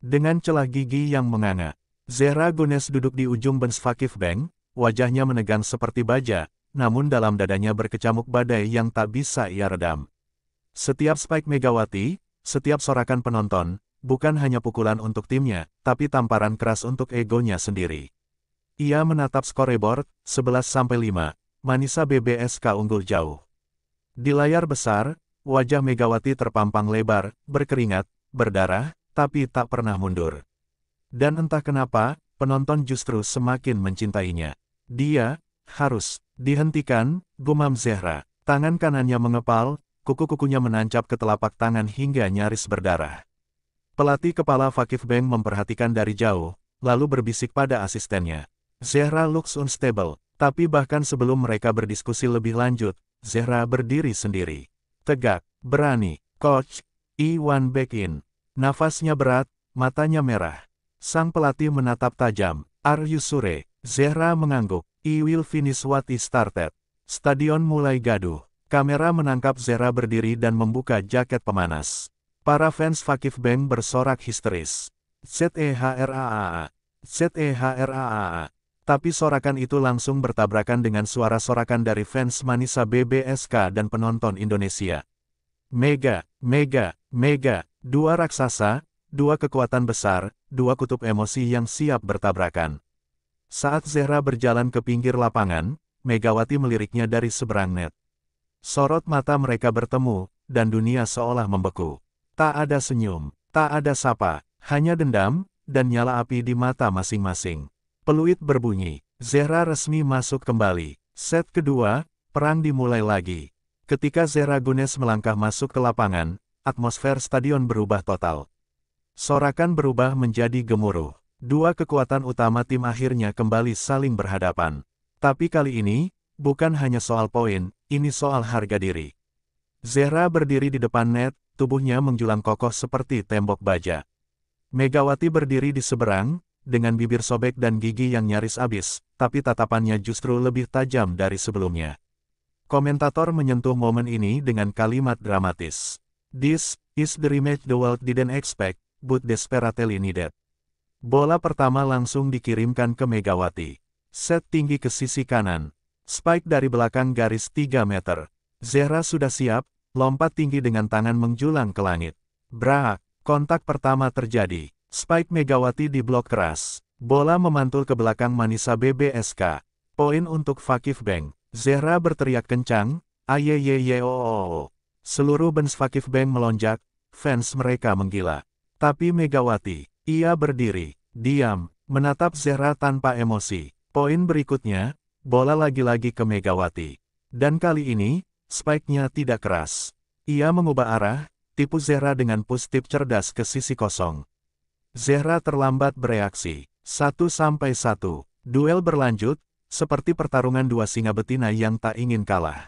Dengan celah gigi yang menganga, Zehra Gunes duduk di ujung bench Fakif Bank, wajahnya menegang seperti baja, namun dalam dadanya berkecamuk badai yang tak bisa ia redam. Setiap spike Megawati, setiap sorakan penonton, bukan hanya pukulan untuk timnya, tapi tamparan keras untuk egonya sendiri. Ia menatap scoreboard, 11-5, Manisa BBSK unggul jauh. Di layar besar, wajah Megawati terpampang lebar, berkeringat, berdarah, tapi tak pernah mundur. Dan entah kenapa, penonton justru semakin mencintainya. Dia harus dihentikan, gumam Zehra. Tangan kanannya mengepal, kuku-kukunya menancap ke telapak tangan hingga nyaris berdarah. Pelatih kepala Fakif Bank memperhatikan dari jauh, lalu berbisik pada asistennya. Zehra looks unstable, tapi bahkan sebelum mereka berdiskusi lebih lanjut, Zehra berdiri sendiri. Tegak, berani, coach, Iwan back in. Nafasnya berat, matanya merah. Sang pelatih menatap tajam. Are you sure? Zehra mengangguk. I will finish what is started. Stadion mulai gaduh. Kamera menangkap Zehra berdiri dan membuka jaket pemanas. Para fans Fakif Bank bersorak histeris. Zehraa. Zehraa. Tapi sorakan itu langsung bertabrakan dengan suara sorakan dari fans Manisa BBSK dan penonton Indonesia. Mega, dua raksasa, dua kekuatan besar, dua kutub emosi yang siap bertabrakan. Saat Zehra berjalan ke pinggir lapangan, Megawati meliriknya dari seberang net. Sorot mata mereka bertemu, dan dunia seolah membeku. Tak ada senyum, tak ada sapa, hanya dendam, dan nyala api di mata masing-masing. Peluit berbunyi, Zehra resmi masuk kembali. Set kedua, perang dimulai lagi. Ketika Zehra Gunes melangkah masuk ke lapangan, atmosfer stadion berubah total. Sorakan berubah menjadi gemuruh. Dua kekuatan utama tim akhirnya kembali saling berhadapan. Tapi kali ini, bukan hanya soal poin, ini soal harga diri. Zehra berdiri di depan net, tubuhnya menjulang kokoh seperti tembok baja. Megawati berdiri di seberang, dengan bibir sobek dan gigi yang nyaris habis, tapi tatapannya justru lebih tajam dari sebelumnya. Komentator menyentuh momen ini dengan kalimat dramatis. This is the rematch the world didn't expect, but desperately needed. Bola pertama langsung dikirimkan ke Megawati. Set tinggi ke sisi kanan. Spike dari belakang garis 3 meter. Zehra sudah siap, lompat tinggi dengan tangan menjulang ke langit. Brak, kontak pertama terjadi. Spike Megawati diblok keras. Bola memantul ke belakang Manisa BBSK. Poin untuk Fakif Bank. Zehra berteriak kencang, ayeyeyeoo. Seluruh bench Fakif Bank melonjak, fans mereka menggila. Tapi Megawati, ia berdiri, diam, menatap Zehra tanpa emosi. Poin berikutnya, bola lagi-lagi ke Megawati. Dan kali ini, spike-nya tidak keras. Ia mengubah arah, tipu Zehra dengan push tip cerdas ke sisi kosong. Zehra terlambat bereaksi. 1-1. Duel berlanjut, seperti pertarungan dua singa betina yang tak ingin kalah.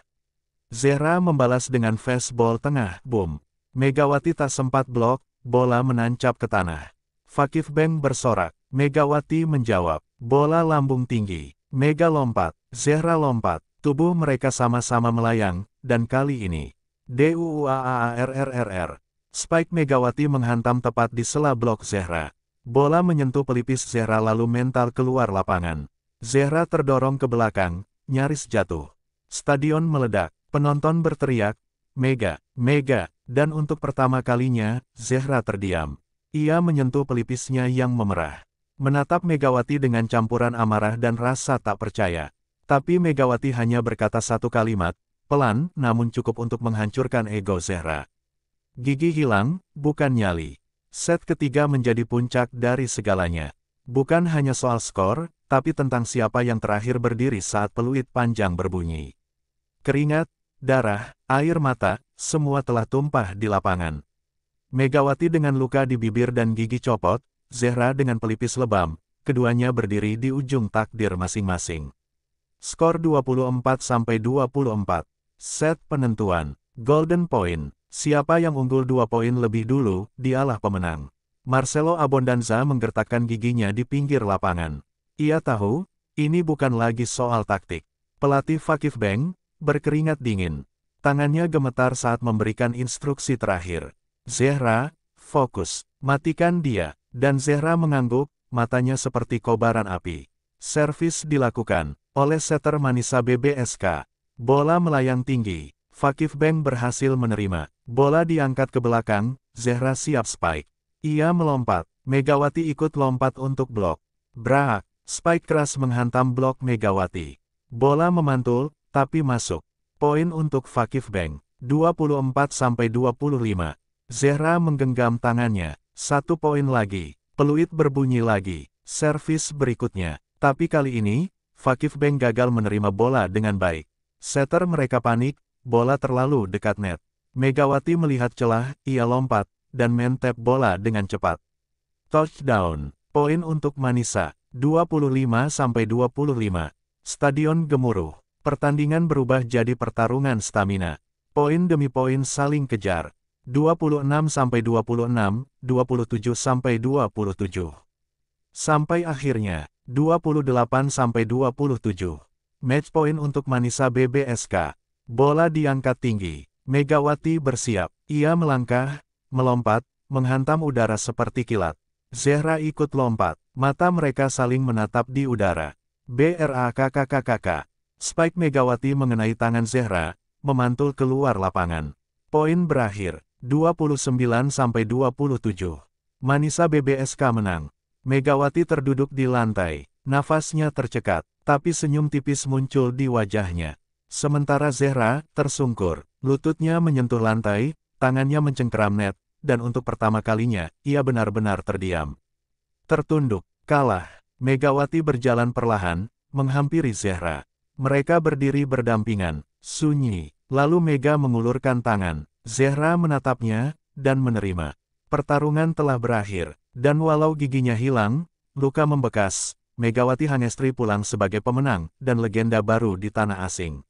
Zehra membalas dengan fastball tengah, boom. Megawati tak sempat blok, bola menancap ke tanah. Vakif Bank bersorak, Megawati menjawab, bola lambung tinggi. Mega lompat, Zehra lompat, tubuh mereka sama-sama melayang, dan kali ini, DUUAARRRR. Spike Megawati menghantam tepat di sela blok Zehra. Bola menyentuh pelipis Zehra lalu mental keluar lapangan. Zehra terdorong ke belakang, nyaris jatuh. Stadion meledak, penonton berteriak, Mega, Mega, dan untuk pertama kalinya, Zehra terdiam. Ia menyentuh pelipisnya yang memerah. Menatap Megawati dengan campuran amarah dan rasa tak percaya. Tapi Megawati hanya berkata satu kalimat, pelan namun cukup untuk menghancurkan ego Zehra. Gigi hilang, bukan nyali. Set ketiga menjadi puncak dari segalanya. Bukan hanya soal skor, tapi tentang siapa yang terakhir berdiri saat peluit panjang berbunyi. Keringat, darah, air mata, semua telah tumpah di lapangan. Megawati dengan luka di bibir dan gigi copot, Zehra dengan pelipis lebam, keduanya berdiri di ujung takdir masing-masing. Skor 24-24. Set penentuan. Golden Point. Siapa yang unggul 2 poin lebih dulu, dialah pemenang. Marcelo Abondanza menggertakkan giginya di pinggir lapangan. Ia tahu, ini bukan lagi soal taktik. Pelatih Vakif Bank berkeringat dingin. Tangannya gemetar saat memberikan instruksi terakhir. Zehra, fokus, matikan dia. Dan Zehra mengangguk, matanya seperti kobaran api. Servis dilakukan oleh setter Manisa BBSK. Bola melayang tinggi. Vakif Bank berhasil menerima. Bola diangkat ke belakang, Zehra siap spike. Ia melompat, Megawati ikut lompat untuk blok. Brak, spike keras menghantam blok Megawati. Bola memantul, tapi masuk. Poin untuk Vakif Bank. 24-25. Zehra menggenggam tangannya. 1 poin lagi. Peluit berbunyi lagi. Servis berikutnya. Tapi kali ini, Vakif Bank gagal menerima bola dengan baik. Setter mereka panik, bola terlalu dekat net. Megawati melihat celah, ia lompat, dan mentep bola dengan cepat. Touchdown. Poin untuk Manisa. 25-25. Stadion gemuruh. Pertandingan berubah jadi pertarungan stamina. Poin demi poin saling kejar. 26-26, 27-27. Sampai akhirnya, 28-27. Match point untuk Manisa BBSK. Bola diangkat tinggi. Megawati bersiap. Ia melangkah, melompat, menghantam udara seperti kilat. Zehra ikut lompat. Mata mereka saling menatap di udara. BRAKKKKK. Spike Megawati mengenai tangan Zehra, memantul keluar lapangan. Poin berakhir. 29-27. Manisa BBSK menang. Megawati terduduk di lantai. Nafasnya tercekat, tapi senyum tipis muncul di wajahnya. Sementara Zehra tersungkur. Lututnya menyentuh lantai, tangannya mencengkeram net, dan untuk pertama kalinya, ia benar-benar terdiam. Tertunduk, kalah. Megawati berjalan perlahan, menghampiri Zehra. Mereka berdiri berdampingan, sunyi. Lalu Mega mengulurkan tangan. Zehra menatapnya, dan menerima. Pertarungan telah berakhir, dan walau giginya hilang, luka membekas, Megawati Hangestri pulang sebagai pemenang, dan legenda baru di tanah asing.